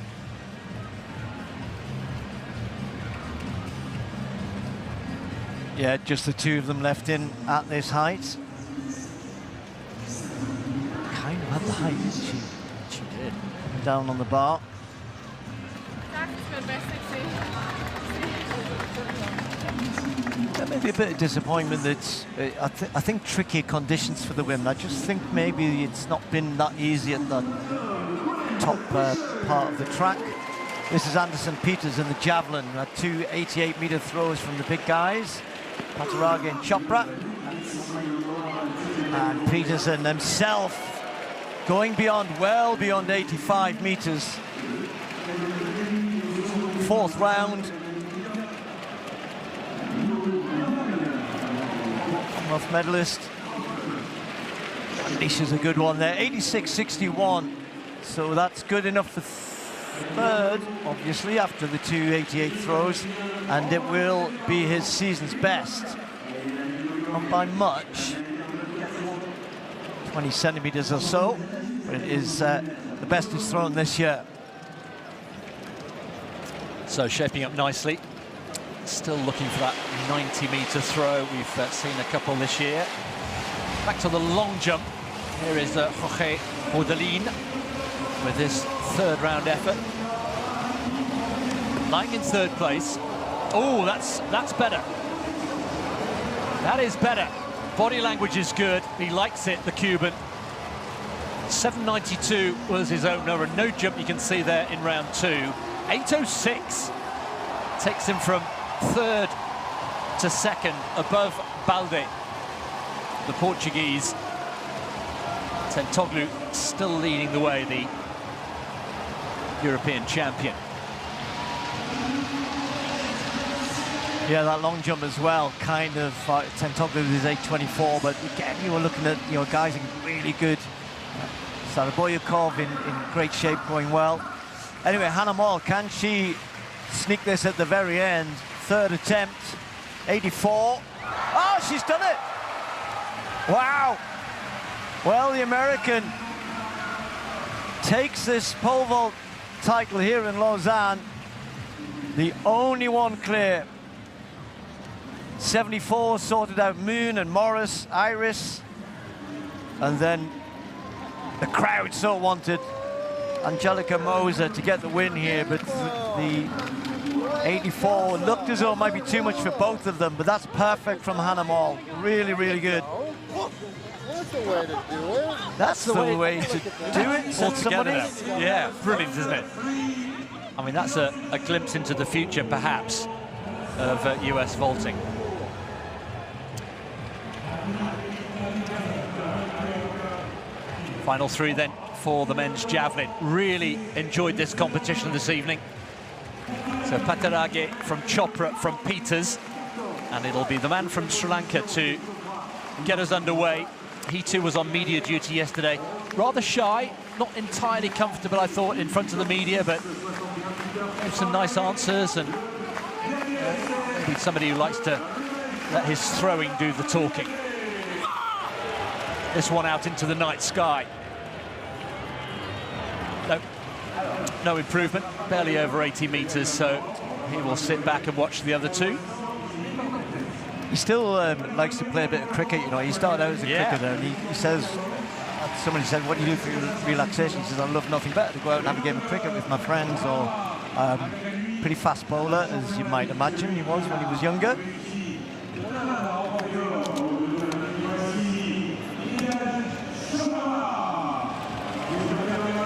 A: Yeah, just the 2 of them left in at this height. Kind of had the height, didn't she?
B: She did.
A: Down on the bar. That may be a bit of disappointment that I think tricky conditions for the women. I just think maybe it's not been that easy at the top part of the track. This is Anderson Peters in the javelin. 2 88-metre throws from the big guys, Patarage and Chopra. And Peterson himself going beyond, well beyond 85 metres. 4th round. Commonwealth medalist. Nisha's a good one there, 86.61. So that's good enough for 3rd, obviously, after the 288 throws. And it will be his season's best. Not by much. 20 centimetres or so. But it is the best he's thrown this year.
B: So shaping up nicely. Still looking for that 90-metre throw. We've seen a couple this year. Back to the long jump. Here is Jorge Bordelin with his 3rd round effort. Lying in 3rd place. Oh, that's better. That is better. Body language is good. He likes it, the Cuban. 792 was his opener, and no jump you can see there in round 2. 806 takes him from 3rd to 2nd above Balde. the Portuguese. Tentoglu still leading the way, the European champion.
A: Yeah, that long jump as well, kind of, Tentoglu is 8.24, but again, you were looking at, guys in really good, Saraboyakov in great shape, going well. Anyway, Hannah Moll, can she sneak this at the very end? Third attempt, 84. Oh, she's done it! Wow! Well, the American takes this pole vault title here in Lausanne, the only one clear. 74 sorted out Moon and Morris, Iris, and then the crowd so wanted Angelica Moser to get the win here, but the 84 looked as though it might be too much for both of them, but that's perfect from Hannah Moll. Really, really good.
F: That's the way to do it.
A: That's the way to do it.
B: Altogether. Yeah, brilliant, isn't it? I mean, that's a glimpse into the future, perhaps, of US vaulting. Final three then for the men's javelin. Really enjoyed this competition this evening. So Patarage from Chopra from Peters, and it'll be the man from Sri Lanka to get us underway. He too was on media duty yesterday. Rather shy, not entirely comfortable, I thought, in front of the media, but gave some nice answers, and maybe somebody who likes to let his throwing do the talking. This one out into the night sky. No improvement, barely over 80 meters, so he will sit back and watch the other two.
A: He still likes to play a bit of cricket, He started out as a cricketer, and he says, somebody said, what do you do for relaxation? He says, I love nothing better to go out and have a game of cricket with my friends, or pretty fast bowler, as you might imagine he was when he was younger.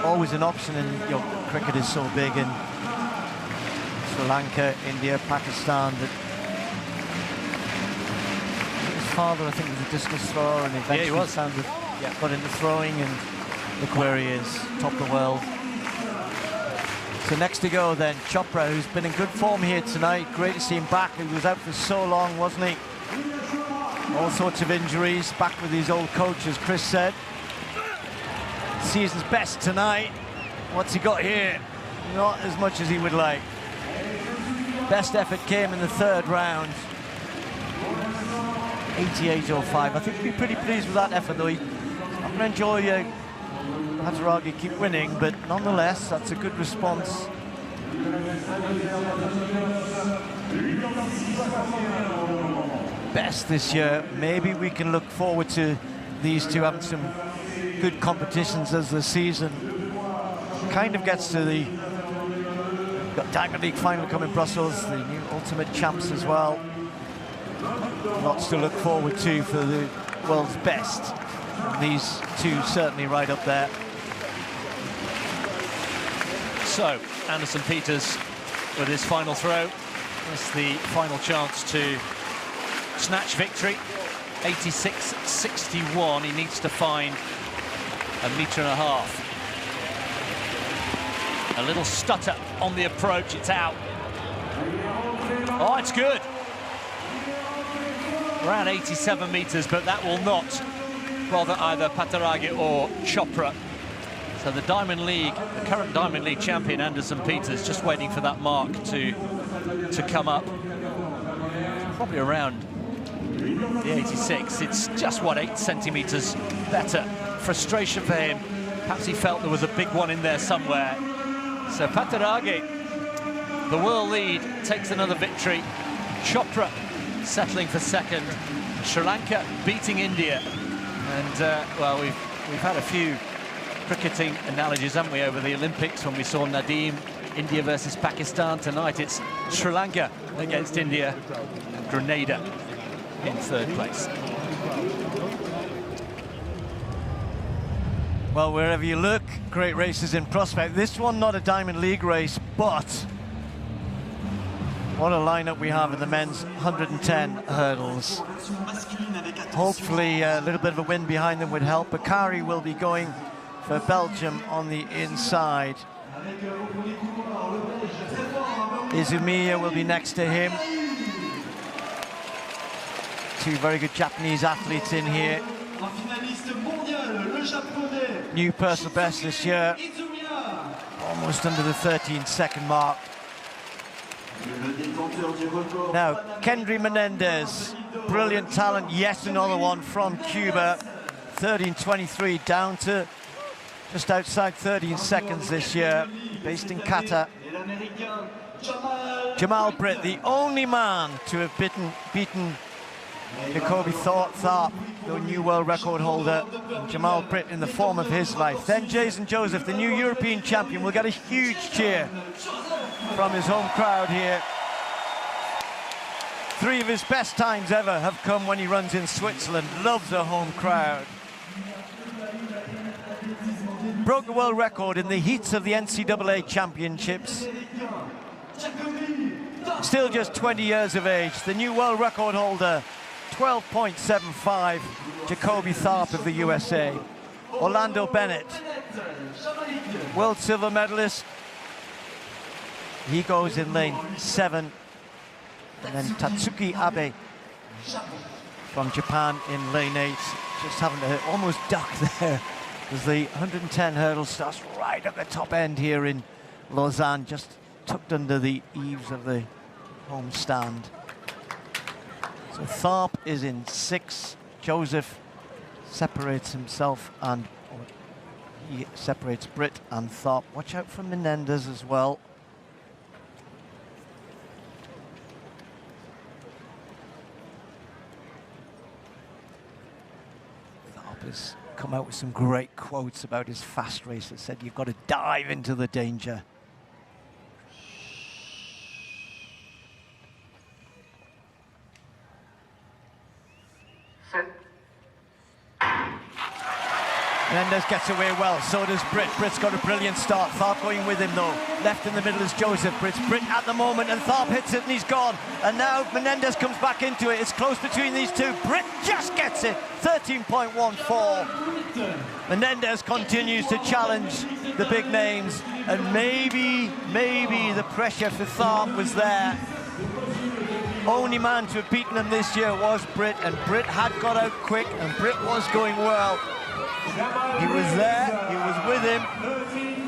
A: Always an option, and cricket is so big in Sri Lanka, India, Pakistan, that his father, I think, was a discus thrower, and eventually
B: he was.
A: Got into throwing, and look where he is, top of the world. So next to go then, Chopra, who's been in good form here tonight. Great to see him back. He was out for so long, wasn't he? All sorts of injuries, back with his old coach, as Chris said. Season's best tonight. What's he got here? Not as much as he would like. Best effort came in the third round. 88.05. I think we'll be pretty pleased with that effort, though. I'm going to enjoy Patarage keep winning, but nonetheless, that's a good response. Best this year. Maybe we can look forward to these two having some good competitions as the season kind of gets to the... Got Diamond League final coming in Brussels, the new Ultimate Champs as well. Lots to look forward to for the world's best. And these two certainly right up there.
B: So, Anderson Peters with his final throw. That's the final chance to snatch victory. 86.61. He needs to find a metre and a half. A little stutter on the approach. It's out. Oh, it's good. Around 87 meters, but that will not bother either Patarage or Chopra. So the Diamond League, the current Diamond League champion, Anderson Peters, just waiting for that mark to come up. Probably around the 86. It's just, what, 8 centimeters better. Frustration for him. Perhaps he felt there was a big one in there somewhere. So Patarage, the world lead, takes another victory. Chopra settling for second. Sri Lanka beating India. And, well, we've had a few cricketing analogies, haven't we, over the Olympics when we saw Nadeem, India versus Pakistan. Tonight it's Sri Lanka against India, and Grenada in third place.
A: Well, wherever you look, great races in prospect. This one not a Diamond League race, but What a lineup we have in the men's 110 hurdles. Hopefully a little bit of a wind behind them would help. Bakari will be going for Belgium on the inside. Izumiya will be next to him. Two very good Japanese athletes in here. New personal best this year. Almost under the 13-second mark. Now, Kendry Menendez, brilliant talent, yet another one from Cuba. 13:23, down to just outside 13 seconds this year, based in Qatar. Jamal Britt, the only man to have beaten Jacoby Tharp, the new world record holder. Jamal Britt in the form of his life. Then Jason Joseph, the new European champion, will get a huge cheer from his home crowd here. Three of his best times ever have come when he runs in Switzerland. Loves a home crowd. Broke the world record in the heats of the NCAA championships. Still just 20 years of age. The new world record holder, 12.75, Jacoby Tharp of the USA. Orlando Bennett, world silver medalist. He goes in lane 7. And then Tatsuki Abe from Japan in lane 8. Just having to almost duck there, as the 110 hurdle starts right at the top end here in Lausanne, just tucked under the eaves of the home stand. So Tharp is in 6. Joseph separates himself, and he separates Britt and Tharp. Watch out for Menendez as well. Tharp has come out with some great quotes about his fast race that said you've got to dive into the danger. Menendez gets away well, so does Britt. Britt's got a brilliant start. Tharp going with him though. Left in the middle is Joseph. Britt at the moment, and Tharp hits it and he's gone. And now Menendez comes back into it. It's close between these two. Britt just gets it. 13.14. Menendez continues to challenge the big names, and maybe the pressure for Tharp was there. Only man to have beaten him this year was Britt, and Britt had got out quick, and Britt was going well. He was there, he was with him,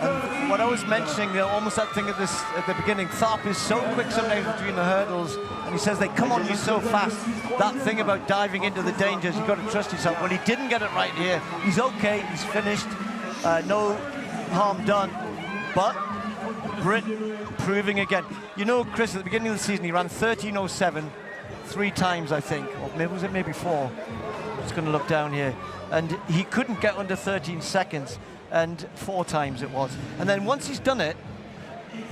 A: and what I was mentioning, almost that thing at the beginning, Tharp is so quick sometimes between the hurdles, and he says they come on you so fast. That thing about diving into the dangers, you've got to trust yourself. Well, he didn't get it right here. He's okay, he's finished, no harm done, but Britt proving again. You know, Chris, at the beginning of the season, he ran 13:07 3 times, I think, or maybe was it maybe 4? I'm just going to look down here. And he couldn't get under 13 seconds, and 4 times it was. And then once he's done it,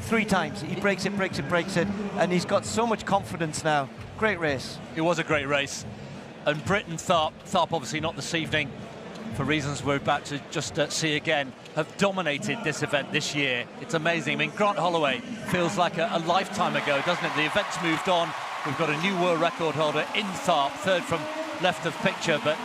A: 3 times, he breaks it, and he's got so much confidence now. Great race.
B: It was a great race. And Britt and Tharp obviously not this evening, for reasons we're about to just see again, have dominated this event this year. It's amazing. I mean, Grant Holloway feels like a lifetime ago, doesn't it? The event's moved on. We've got a new world record holder in Tharp, 3rd from left of picture, but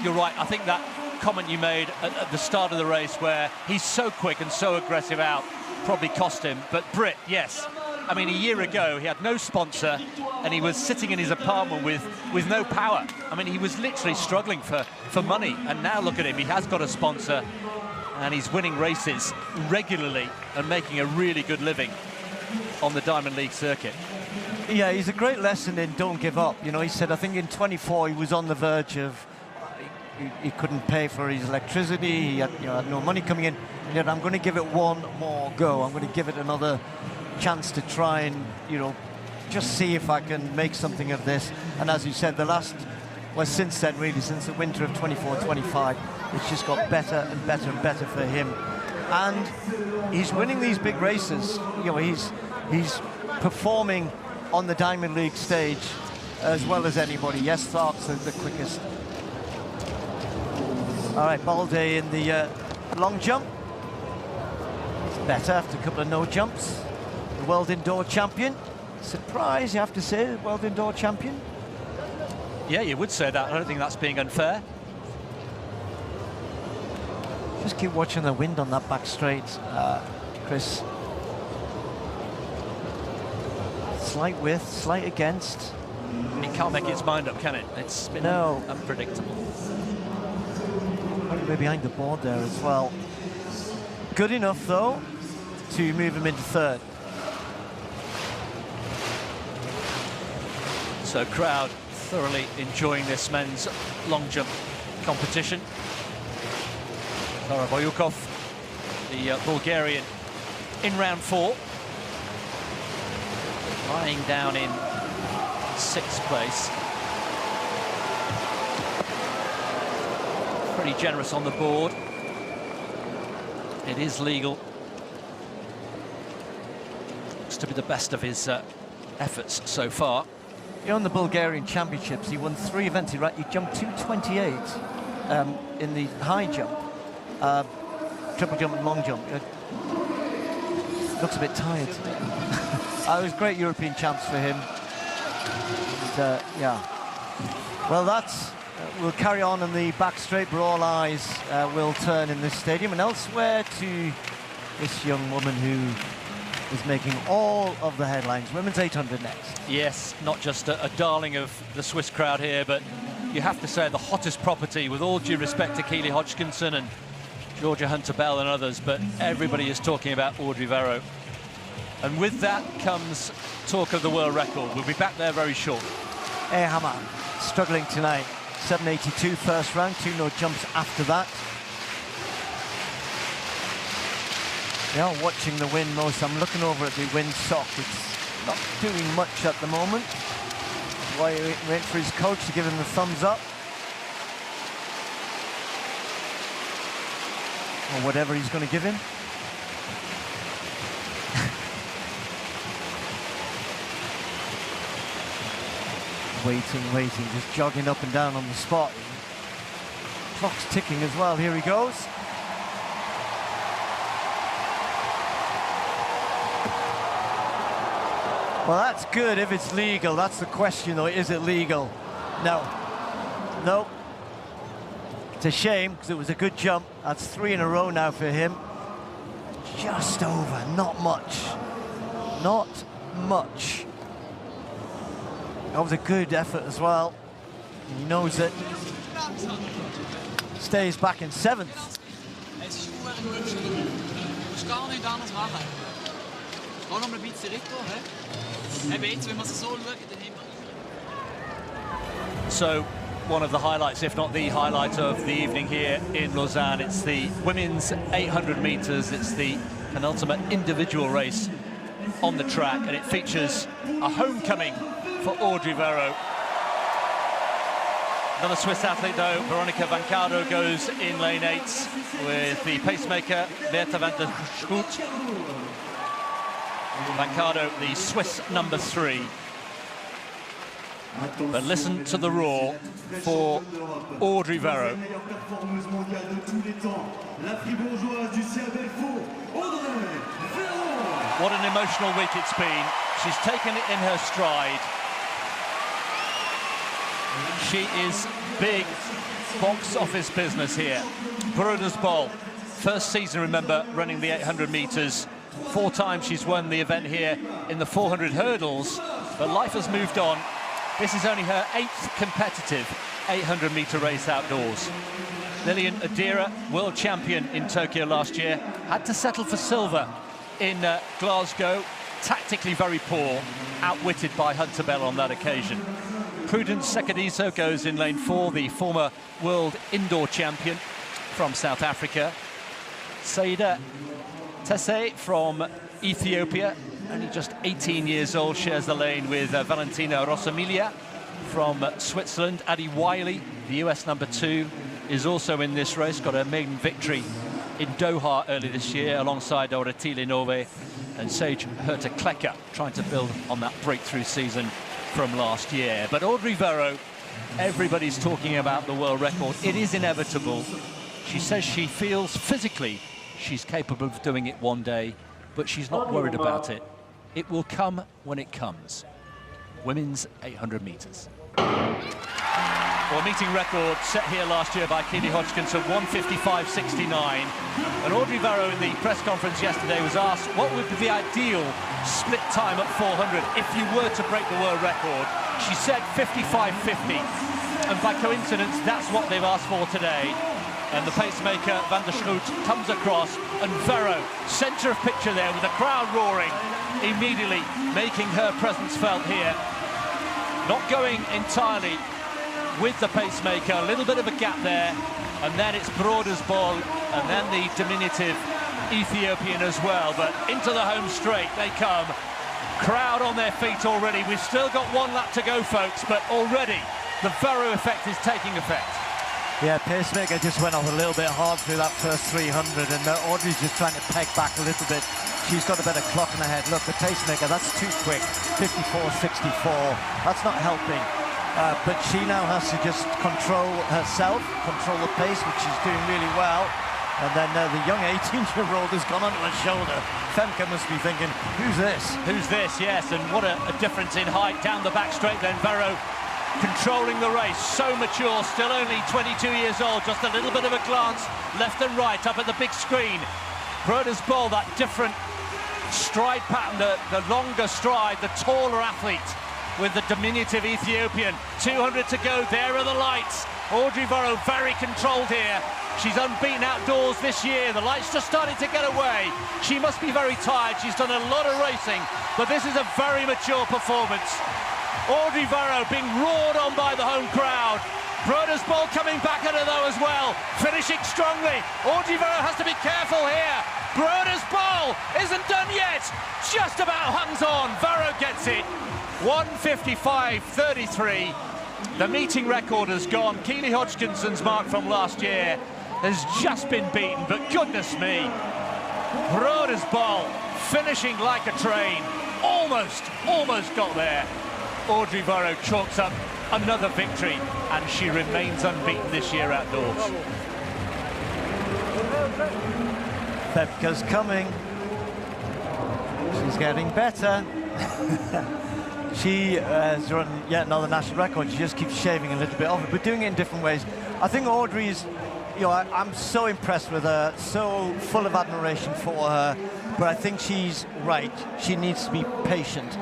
B: you're right. I think that comment you made at the start of the race, where he's so quick and so aggressive out, probably cost him. But Britt, yes. I mean, a year ago, he had no sponsor, and he was sitting in his apartment with no power. I mean, he was literally struggling for money, and now look at him. He has got a sponsor, and he's winning races regularly and making a really good living on the Diamond League circuit.
A: Yeah, he's a great lesson in don't give up. You know, he said, I think in 24 he was on the verge of, he couldn't pay for his electricity, he had, had no money coming in. He said, I'm going to give it one more go. I'm going to give it another chance to try and, just see if I can make something of this. And as you said, since then, really, since the winter of 24-25, it's just got better and better and better for him. And he's winning these big races. He's performing on the Diamond League stage as well as anybody. Yes, Tharp's the quickest. All right, Balde in the long jump. It's better after a couple of no jumps. The world indoor champion. Surprise, you have to say, world indoor champion.
B: Yeah, you would say that. I don't think that's being unfair.
A: Just keep watching the wind on that back straight, Chris. Slight width, slight against.
B: It can't make its mind up, can it? It's been unpredictable.
A: Way behind the board there as well. Good enough, though, to move him into third.
B: So crowd thoroughly enjoying this men's long jump competition. Boyukov, the Bulgarian, in round 4. Lying down in 6th place. Pretty generous on the board. It is legal. Looks to be the best of his efforts so far.
A: He won the Bulgarian Championships. He won 3 events. He jumped 228 in the high jump, triple jump and long jump. Looks a bit tired today. It was great European champs for him. And, yeah. Well, that's... we'll carry on in the back straight, but all eyes will turn in this stadium and elsewhere to this young woman who is making all of the headlines. Women's 800 next.
B: Yes, not just a darling of the Swiss crowd here, but you have to say the hottest property, with all due respect to Keely Hodgkinson and Georgia Hunter-Bell and others, but everybody is talking about Audrey Verreaux. And with that comes talk of the world record. We'll be back there very shortly.
A: Hammer struggling tonight. 782 first round, 2 no jumps after that. Yeah, watching the wind most. I'm looking over at the wind sock. It's not doing much at the moment. Why wait for his coach to give him the thumbs up? Or whatever he's going to give him. Waiting, just jogging up and down on the spot. Clock's ticking as well. Here he goes. Well, that's good if it's legal. That's the question, though. Is it legal? No. No. It's a shame, because it was a good jump. That's 3 in a row now for him. Just over. Not much. Not much. That was a good effort as well. He knows it. Stays back in 7th.
B: So, one of the highlights, if not the highlight of the evening here in Lausanne, it's the women's 800 meters. It's the penultimate individual race on the track, and it features a homecoming for Audrey Verreaux. Another Swiss athlete, though, Veronika Vancado, goes in lane 8 with the pacemaker Berta van der Schoot. Vancado, the Swiss number 3. But listen to the roar for Audrey Verreaux. What an emotional week it's been. She's taken it in her stride. She is big box office business here. Brodersbol, first season, remember, running the 800 meters. 4 times she's won the event here in the 400 hurdles, but life has moved on. This is only her 8th competitive 800 meter race outdoors. Lilian Adira, world champion in Tokyo last year, had to settle for silver in Glasgow. Tactically very poor, outwitted by Hunter-Bell on that occasion. Prudence Sekadiso goes in lane 4, the former world indoor champion from South Africa. Saida Tese from Ethiopia, only just 18 years old, shares the lane with Valentina Rossamilia from Switzerland. Addie Wiley, the US number 2, is also in this race, got a maiden victory in Doha early this year alongside Oretile Nove and Sage Herta-Klecker, trying to build on that breakthrough season from last year. But Audrey Verreaux, everybody's talking about the world record. It is inevitable. She says she feels physically she's capable of doing it one day, but she's not worried about it. It will come when it comes. Women's 800 metres. Well, a meeting record set here last year by Keely Hodgkinson, 1:55.69. And Audrey Varro in the press conference yesterday was asked what would be the ideal split time at 400 if you were to break the world record. She said 55.50. And by coincidence, that's what they've asked for today. And the pacemaker, Van der Schroet, comes across, and Varro, centre of picture there with the crowd roaring, immediately making her presence felt here. Not going entirely with the pacemaker, a little bit of a gap there, and then it's Broder's ball, and then the diminutive Ethiopian as well. But into the home straight they come. Crowd on their feet already. We've still got one lap to go, folks, but already the Varro effect is taking effect.
A: Yeah, pacemaker just went off a little bit hard through that first 300, and Audrey's just trying to peg back a little bit. She's got a better clock in her head. Look, the pacemaker, that's too quick. 54.64, that's not helping. But she now has to just control herself, control the pace, which she's doing really well. And then the young 18-year-old has gone onto her shoulder. Femke must be thinking, who's this?
B: Who's this, yes, and what a difference in height down the back straight then. Varro controlling the race, so mature, still only 22 years old, just a little bit of a glance left and right up at the big screen. Broder's ball, that different stride pattern, the longer stride, the taller athlete with the diminutive Ethiopian. 200 to go, there are the lights. Audrey Varro very controlled here. She's unbeaten outdoors this year. The lights just started to get away. She must be very tired. She's done a lot of racing, but this is a very mature performance. Audrey Varro being roared on by the home crowd. Broder's ball coming back at her though as well, finishing strongly. Audrey Varro has to be careful here. Broder's ball isn't done yet. Just about hangs on. Varro gets it. 1:55.33. The meeting record has gone. Keely Hodgkinson's mark from last year has just been beaten, but goodness me, Broder's ball finishing like a train. Almost got there. Audrey Varro chalks up another victory, and she remains unbeaten this year outdoors.
A: Femke's coming. She's getting better. She has run yet another national record. She just keeps shaving a little bit off it, but doing it in different ways. I think Audrey's, I'm so impressed with her, so full of admiration for her, but I think she's right. She needs to be patient.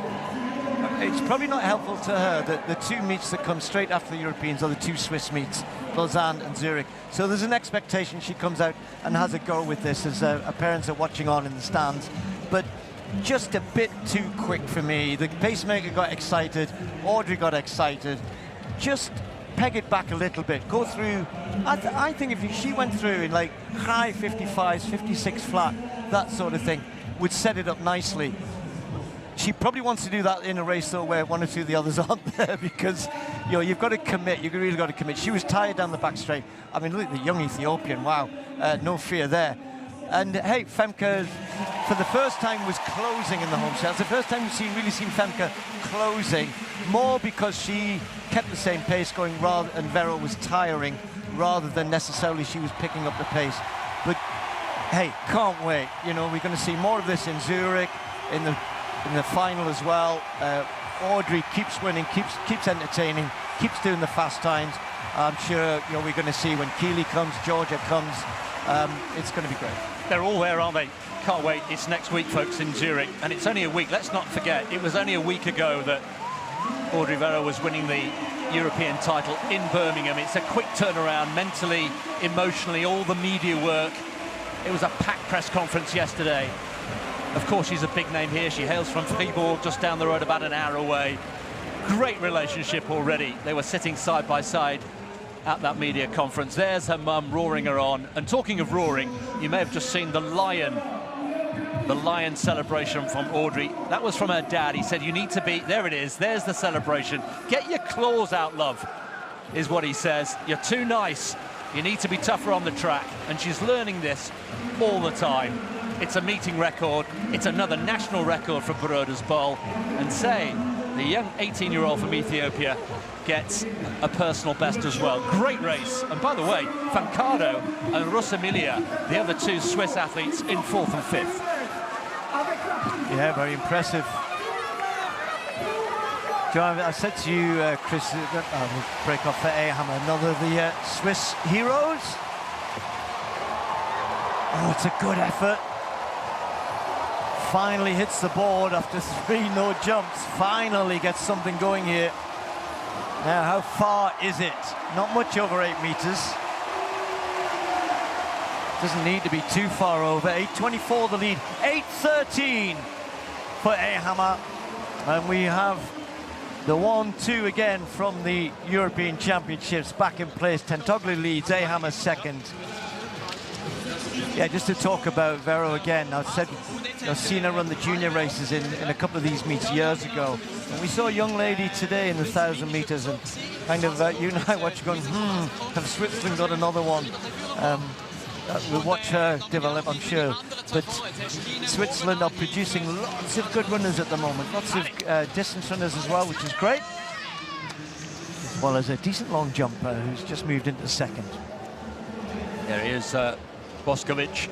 A: It's probably not helpful to her that the two meets that come straight after the Europeans are the two Swiss meets, Lausanne and Zurich. So there's an expectation she comes out and has a go with this as her parents are watching on in the stands. But just a bit too quick for me. The pacemaker got excited, Audrey got excited. Just peg it back a little bit. Go through, I think if she went through in like high 55s, 56 flat, that sort of thing, would set it up nicely. She probably wants to do that in a race though where one or two of the others aren't there, because you've got to commit, you've really got to commit. She was tired down the back straight. I mean, look at the young Ethiopian, wow, no fear there. And hey, Femke, for the first time, was closing in the home stretch. It's the first time we've really seen Femke closing, more because she kept the same pace going, and Varro was tiring, rather than necessarily she was picking up the pace. But hey, can't wait. We're going to see more of this in Zurich, in the final as well. Audrey keeps winning, keeps entertaining, keeps doing the fast times. I'm sure we're going to see when Keely comes, Georgia comes. It's going to be great.
B: They're all there, aren't they? Can't wait. It's next week, folks, in Zurich, and it's only a week. Let's not forget, it was only a week ago that Audrey Varro was winning the European title in Birmingham. It's a quick turnaround, mentally, emotionally, all the media work. It was a packed press conference yesterday. Of course, she's a big name here. She hails from Fribourg, just down the road, about an hour away. Great relationship already. They were sitting side by side at that media conference. There's her mum roaring her on. And talking of roaring, you may have just seen the lion celebration from Audrey. That was from her dad. He said, you need to be, there it is, there's the celebration. Get your claws out, love, is what he says. You're too nice. You need to be tougher on the track. And she's learning this all the time. It's a meeting record. It's another national record for Broder's ball. And say, the young 18-year-old from Ethiopia gets a personal best as well. Great race. And by the way, Fancado and Rosamilia, the other two Swiss athletes, in 4th and 5th.
A: Yeah, very impressive. John, I said to you, Chris, that I will break off for Aham, another of the Swiss heroes. Oh, it's a good effort. Finally hits the board after 3 no jumps. Finally gets something going here. Now, how far is it? Not much over 8 meters. Doesn't need to be too far over. 8:24 the lead. 8:13 for Aham. And we have the 1-2 again from the European Championships back in place. Tentoglu leads, Aham second. Yeah, just to talk about Vero again, I've said I've seen her run the junior races in a couple of these meets years ago. And we saw a young lady today in the 1,000 meters, and kind of you and I watch going, have Switzerland got another one? We'll watch her develop, I'm sure. But Switzerland are producing lots of good runners at the moment, lots of distance runners as well, which is great. As well as a decent long jumper who's just moved into second.
B: There he is, Boskovic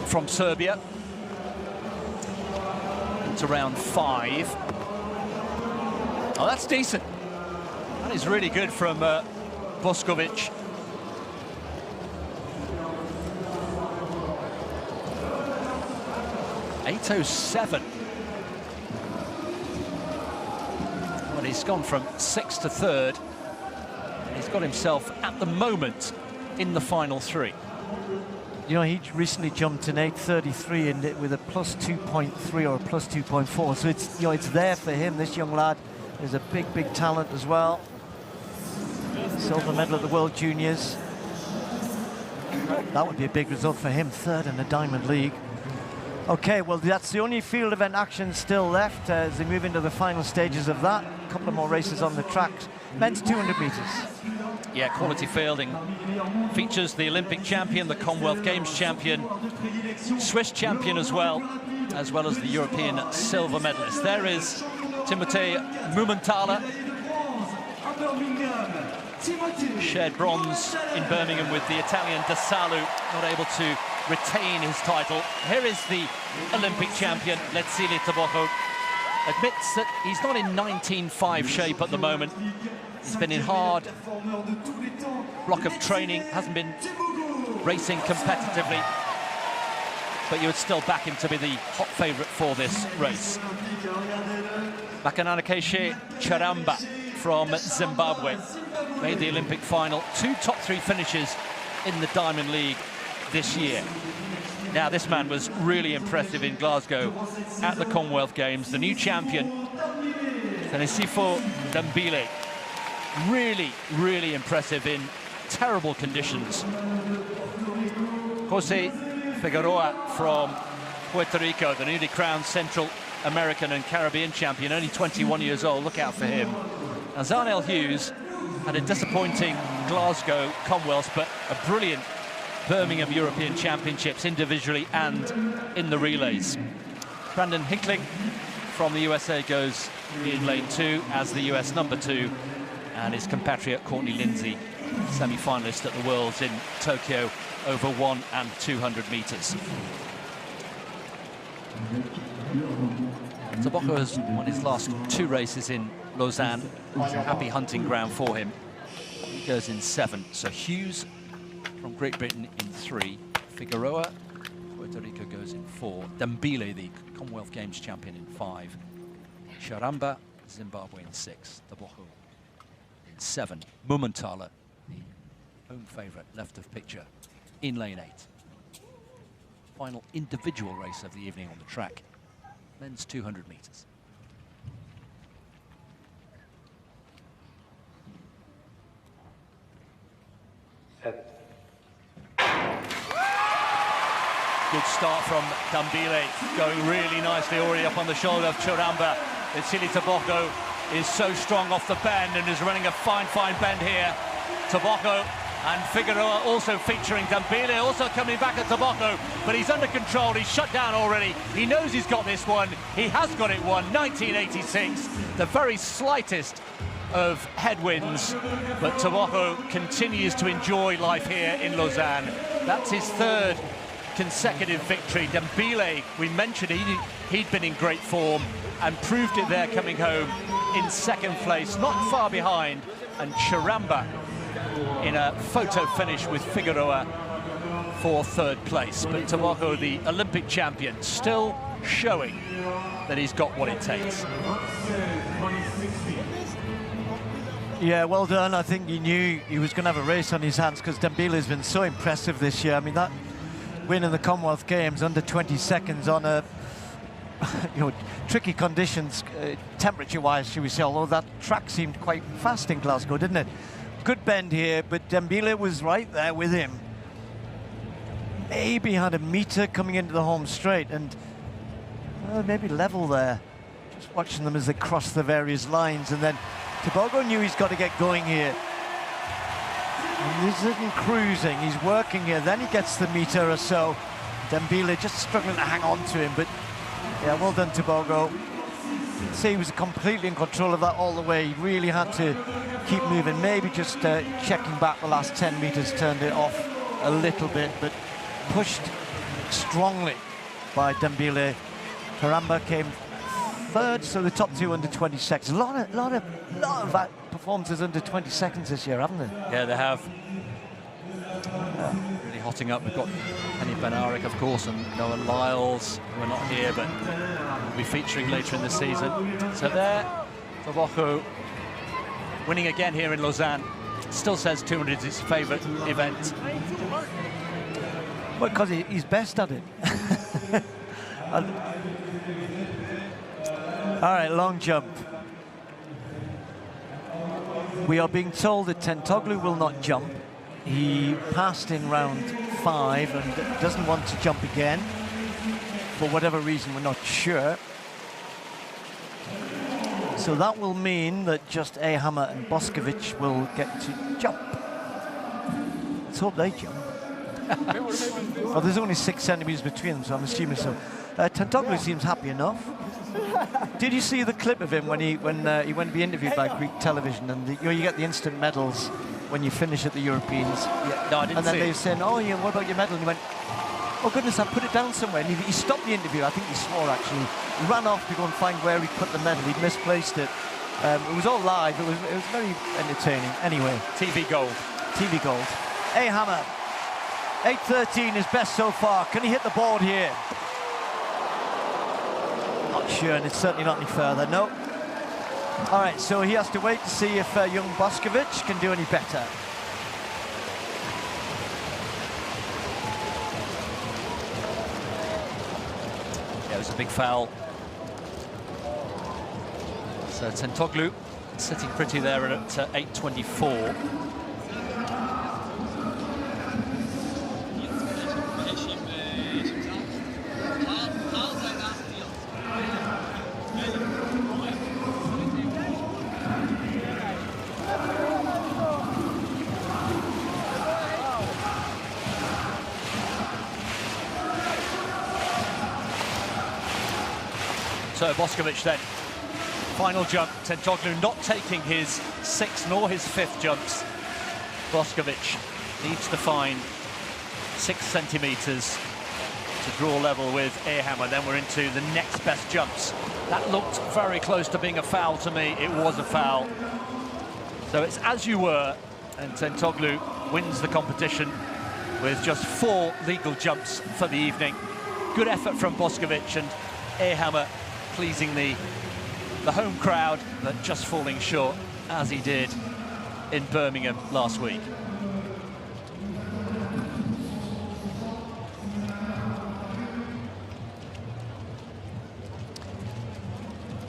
B: from Serbia. Into round 5. Oh, that's decent. That is really good from Boskovic. .807. Well, he's gone from 6th to 3rd. He's got himself, at the moment, in the final 3.
A: You know, he recently jumped an 8:33 and with a plus 2.3 or a plus 2.4. So it's, you know, it's there for him. This young lad is a big, big talent as well. Silver medal at the World Juniors. That would be a big result for him, 3rd in the Diamond League. Okay, well, that's the only field event action still left as they move into the final stages of that. A couple of more races on the track. Men's 200 meters.
B: Yeah, quality fielding. Features the Olympic champion, the Commonwealth Games champion, Swiss champion as well as the European silver medalist. There is Timothée Mumenthaler. Shared bronze in Birmingham with the Italian De Salu, not able to retain his title. Here is the Olympic champion, Letsili Tebogo. Admits that he's not in 19.5 shape at the moment. He's been in hard block of training, hasn't been racing competitively, but you would still back him to be the hot favourite for this race. Makananakeshe Charamba from Zimbabwe made the Olympic final. 2 top 3 finishes in the Diamond League this year. Now, this man was really impressive in Glasgow at the Commonwealth Games. The new champion, Tenesifo Dambile, really, really impressive in terrible conditions. Jose Figueroa from Puerto Rico, the newly crowned Central American and Caribbean champion, only 21 years old, look out for him. Now, Zarnell Hughes had a disappointing Glasgow Commonwealth, but a brilliant Birmingham European Championships individually and in the relays. Brandon Hickling from the USA goes in lane 2 as the US number 2, and his compatriot Courtney Lindsay, semi-finalist at the Worlds in Tokyo over 100 and 200 meters. Tebogo has won his last 2 races in Lausanne. It's a happy hunting ground for him. He goes in 7. So Hughes from Great Britain in 3. Figueroa, Puerto Rico, goes in 4. Dambile, the Commonwealth Games champion, in 5. Charamba, Zimbabwe, in 6. Tebogo in 7. Mumenthaler, the home favourite, left of picture, in lane 8. Final individual race of the evening on the track. Men's 200 metres. Good start from Dambile, going really nicely, already up on the shoulder of Charamba. Letsili Tebogo is so strong off the bend and is running a fine, fine bend here. Tebogo and Figueroa also featuring. Dambile also coming back at Tebogo, but he's under control, he's shut down already. He knows he's got this one, he has got it won, 1986, the very slightest of headwinds, but Tebogo continues to enjoy life here in Lausanne. That's his 3rd consecutive victory. Dembele, we mentioned he'd been in great form and proved it there coming home in second place, not far behind. And Charamba in a photo finish with Figueroa for third place. But Tebogo, the Olympic champion, still showing that he's got what it takes.
A: Yeah, well done. I think he knew he was going to have a race on his hands because Dembele has been so impressive this year. I mean, that win in the Commonwealth Games under 20 seconds on a tricky conditions, temperature-wise, should we say, although that track seemed quite fast in Glasgow, didn't it? Good bend here, but Dembele was right there with him. Maybe had a metre coming into the home straight and maybe level there. Just watching them as they cross the various lines, and then Tebogo knew he's got to get going here. And this isn't cruising, he's working here, then he gets the metre or so. Dembele just struggling to hang on to him, but yeah, well done Tebogo. See, he was completely in control of that all the way. He really had to keep moving, maybe just checking back the last 10 metres, turned it off a little bit, but pushed strongly by Dembele. Charamba came third, so the top two under 20 seconds. A lot of performances under 20 seconds this year, haven't they?
B: Yeah, they have. Really hotting up. We've got Penny Benaric, of course, and Noah Lyles, who are not here, but will be featuring later in the season. So there, Tebogo winning again here in Lausanne. Still says 200 is his favourite event.
A: Well, because he's best at it. All right, long jump. We are being told that Tentoglu will not jump. He passed in round 5 and doesn't want to jump again. For whatever reason, we're not sure. So that will mean that just Hammer and Boskovic will get to jump. Let's hope they jump. Well, there's only 6 centimetres between them, so I'm assuming so. Tentoglu seems happy enough. Did you see the clip of him when he went to be interviewed by Greek television, and you get the instant medals when you finish at the Europeans?
B: Yeah, no, I didn't.
A: And then they were saying, "Oh yeah, what about your medal?" And he went, "Oh goodness, I put it down somewhere." And he stopped the interview. I think he swore actually. He ran off to go and find where he put the medal. He'd misplaced it. It was all live. It was very entertaining. Anyway,
B: TV gold.
A: TV gold. Hammer. 8:13 is best so far. Can he hit the board here? Not sure, and it's certainly not any further, no. All right, so he has to wait to see if young Boskovic can do any better.
B: Yeah, it was a big foul. So Tentoglu sitting pretty there at 8:24. So Boskovic then, final jump. Tentoglu not taking his 6th nor his 5th jumps. Boskovic needs to find 6 centimetres to draw level with Hammer. Then we're into the next best jumps. That looked very close to being a foul to me. It was a foul. So it's as you were, and Tentoglu wins the competition with just 4 legal jumps for the evening. Good effort from Boskovic, and Hammer pleasing the home crowd, but just falling short, as he did in Birmingham last week.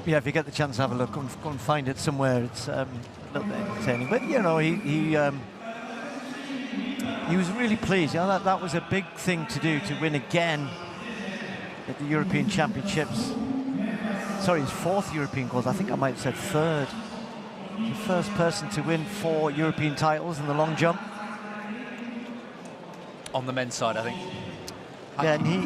A: Yeah, if you get the chance to have a look, go and find it somewhere. It's a little bit entertaining, but you know, he was really pleased. You know, that was a big thing to do, to win again at the European Championships. Sorry, his 4th European goals. I think I might have said 3rd. The first person to win 4 European titles in the long jump.
B: On the men's side, I think.
A: Yeah, and he's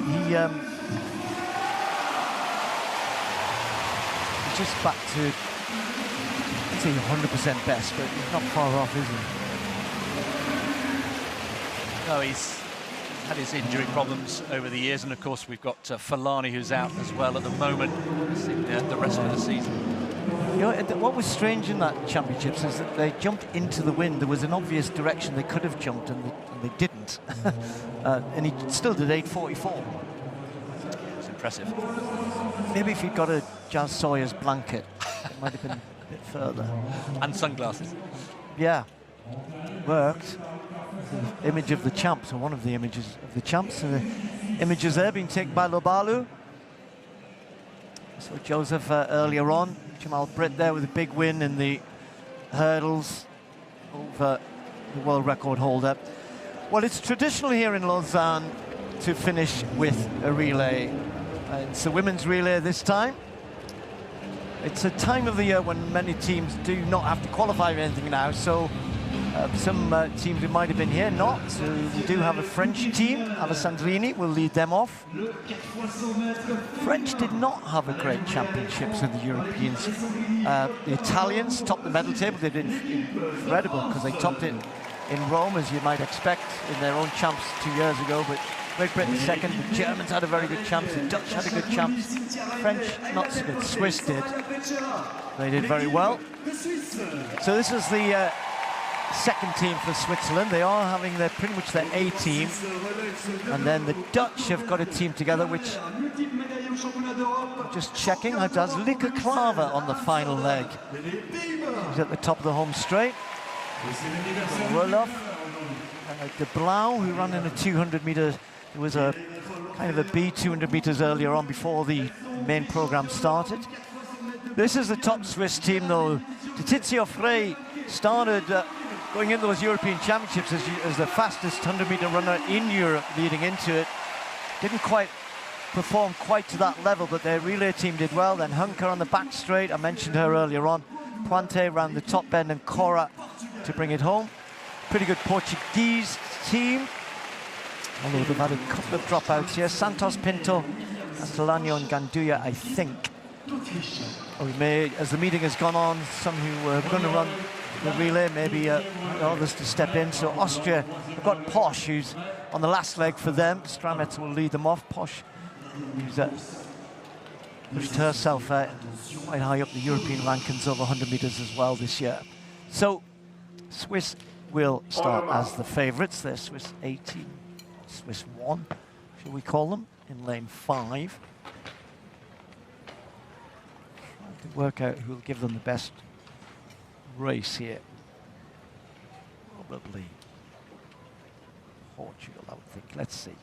A: just back to, I'd say 100% best, but he's not far off, is he?
B: No, he's had his injury problems over the years, and of course we've got Falani, who's out as well at the moment, the rest of the season.
A: You know, what was strange in that championships is that they jumped into the wind. There was an obvious direction they could have jumped, and they didn't. And he still did 8:44.
B: It's impressive.
A: Maybe if he'd got a Jazz Sawyer's blanket, it might have been a bit further.
B: And sunglasses.
A: Yeah, worked. The image of the champs, or one of the images of the champs. The images there being taken by Lobalu. So Joseph earlier on, Jamal Britt there with a big win in the hurdles over the world record holder. Well, it's traditional here in Lausanne to finish with a relay. It's a women's relay this time. It's a time of the year when many teams do not have to qualify for anything now, so some teams who might have been here not. So we do have a French team. Alessandrini will lead them off. French did not have a great championships with the Europeans. The Italians topped the medal table. They did incredible because they topped it in Rome, as you might expect, in their own champs 2 years ago. But Great Britain second. The Germans had a very good champs. The Dutch had a good champs. French not so good. Swiss did. They did very well. So this is the second team for Switzerland. They are having pretty much their A team, and then the Dutch have got a team together, which I'm just checking. It has Lieke Klaver on the final leg. He's at the top of the home straight. Roloff, De Blau, who ran in a 200-meter. It was a kind of a B 200 meters earlier on before the main program started. This is the top Swiss team, though. Tizio Frey started going into those European Championships as the fastest 100-meter runner in Europe leading into it. Didn't quite perform quite to that level, but their relay team did well. Then Hunker on the back straight, I mentioned her earlier on. Pointe ran the top bend, and Cora to bring it home. Pretty good Portuguese team, although they've had a couple of dropouts here. Santos, Pinto, Castellano and Ganduya, I think. Or we may, as the meeting has gone on, some who were going to run the relay, maybe others to step in. So Austria have got Posch, who's on the last leg for them. Strametz will lead them off. Posch, who's pushed herself quite high up the European rankings over 100 meters as well this year. So Swiss will start as the favourites. They're Swiss 18, Swiss 1, shall we call them, in lane 5. Trying to work out who will give them the best race here. Probably Portugal, I would think. Let's see.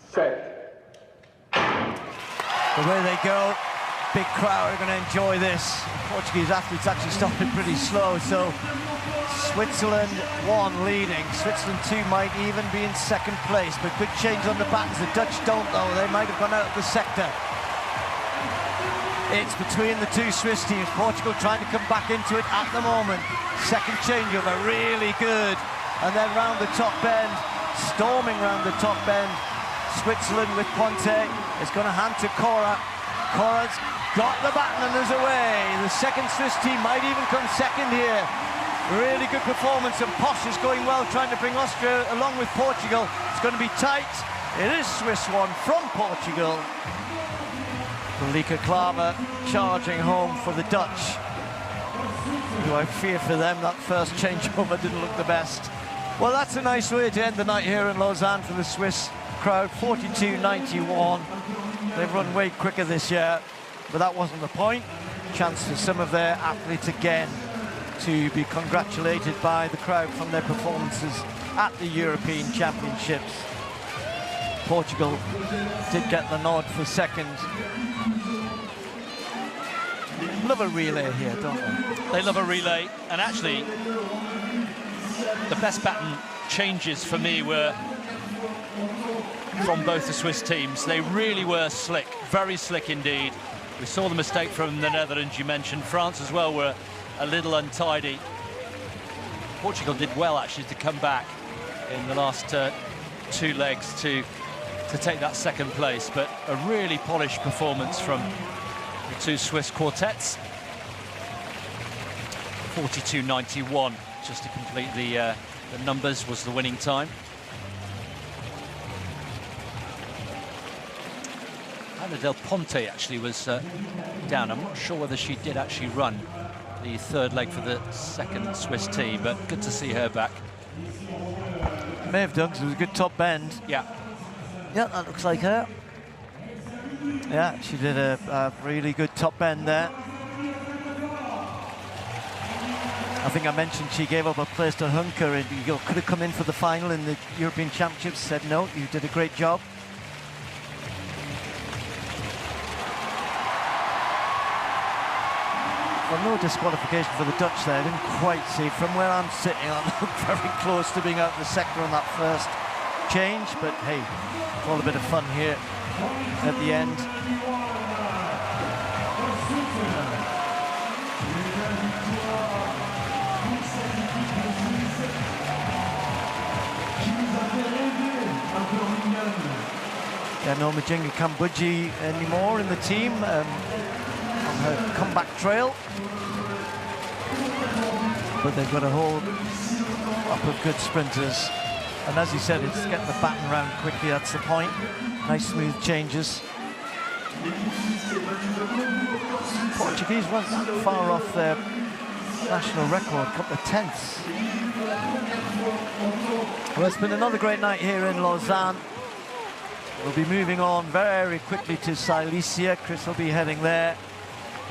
F: Set.
A: The way they go, big crowd are going to enjoy this. Portuguese athletes actually started pretty slow, so Switzerland 1 leading. Switzerland 2 might even be in second place, but good change on the battens. The Dutch don't, though. They might have gone out of the sector. It's between the two Swiss teams. Portugal trying to come back into it at the moment. Second changeover, really good. And then round the top bend, storming round the top bend. Switzerland with Ponte is going to hand to Cora. Cora's got the baton and is away. The second Swiss team might even come second here. Really good performance, and Posch is going well, trying to bring Austria along with Portugal. It's going to be tight. It is Swiss 1 from Portugal. Lieke Klaver charging home for the Dutch. Do I fear for them? That first changeover didn't look the best. Well, that's a nice way to end the night here in Lausanne for the Swiss crowd. 42.91. They've run way quicker this year, but that wasn't the point. Chance for some of their athletes again to be congratulated by the crowd from their performances at the European Championships. Portugal did get the nod for second. Love a relay here, don't they?
B: They love a relay, and actually the best baton changes for me were from both the Swiss teams. They really were slick, very slick indeed. We saw the mistake from the Netherlands, you mentioned. France as well were a little untidy. Portugal did well actually to come back in the last 2 legs to take that second place, but a really polished performance from the 2 Swiss quartets. 42.91 just to complete the The numbers was the winning time. Ana Del Ponte actually was down. I'm not sure whether she did actually run the third leg for the second Swiss team, but good to see her back.
A: May have done, because it was a good top bend.
B: Yeah.
A: Yeah, that looks like her. Yeah, she did a really good top bend there. I think I mentioned she gave up a place to Hunker, and you could have come in for the final in the European Championships. Said no, you did a great job. Well, no disqualification for the Dutch there. I didn't quite see. From where I'm sitting, I look very close to being out of the sector on that first change. But hey, it's all a bit of fun here at the end. Yeah, no Majinga Kambuji anymore in the team on her comeback trail. But they've got a whole up of good sprinters. And as he said, it's getting the baton round quickly, that's the point. Nice smooth changes. Portuguese weren't that far off their national record, a couple of tenths. Well, it's been another great night here in Lausanne. We'll be moving on very quickly to Silesia. Chris will be heading there.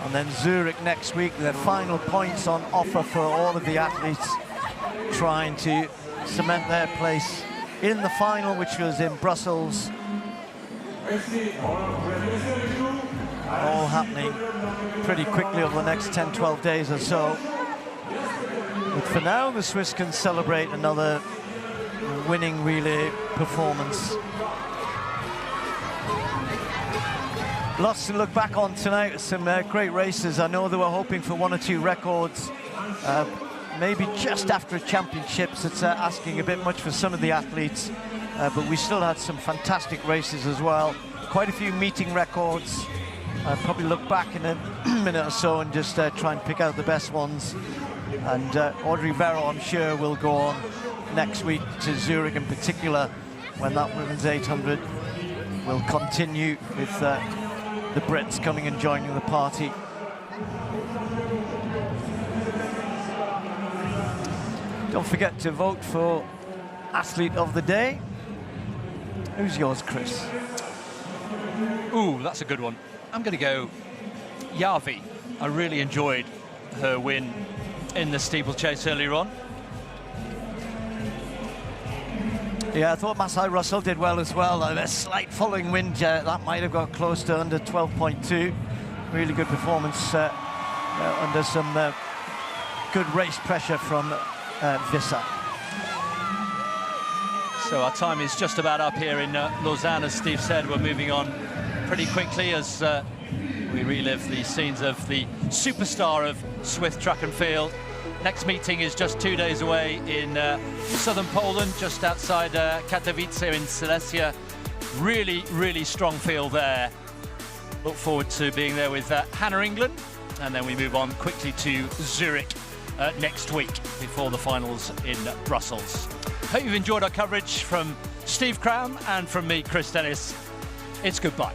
A: And then Zurich next week. The final points on offer for all of the athletes trying to cement their place in the final, which was in Brussels. All happening pretty quickly over the next 10-12 days or so. But for now, the Swiss can celebrate another winning relay performance. Lots to look back on tonight. Some great races. I know they were hoping for 1 or 2 records, maybe just after championships. It's asking a bit much for some of the athletes, but we still had some fantastic races as well. Quite a few meeting records. I'll probably look back in a minute or so and just try and pick out the best ones. And Audrey Verreau, I'm sure, will go on next week to Zurich in particular, when that women's 800 will continue with the Brits coming and joining the party. Don't forget to vote for Athlete of the Day. Who's yours, Chris?
B: Ooh, that's a good one. I'm going to go Yavi. I really enjoyed her win in the steeplechase earlier on.
A: Yeah, I thought Masai Russell did well as well. A slight following wind, that might have got close to under 12.2. Really good performance under some good race pressure from Visser.
B: So our time is just about up here in Lausanne. As Steve said, we're moving on pretty quickly as we relive the scenes of the superstar of Swiss track and field. Next meeting is just 2 days away in southern Poland, just outside Katowice in Silesia. Really, really strong field there. Look forward to being there with Hannah England, and then we move on quickly to Zurich next week before the finals in Brussels. Hope you've enjoyed our coverage from Steve Cram and from me, Chris Dennis. It's goodbye.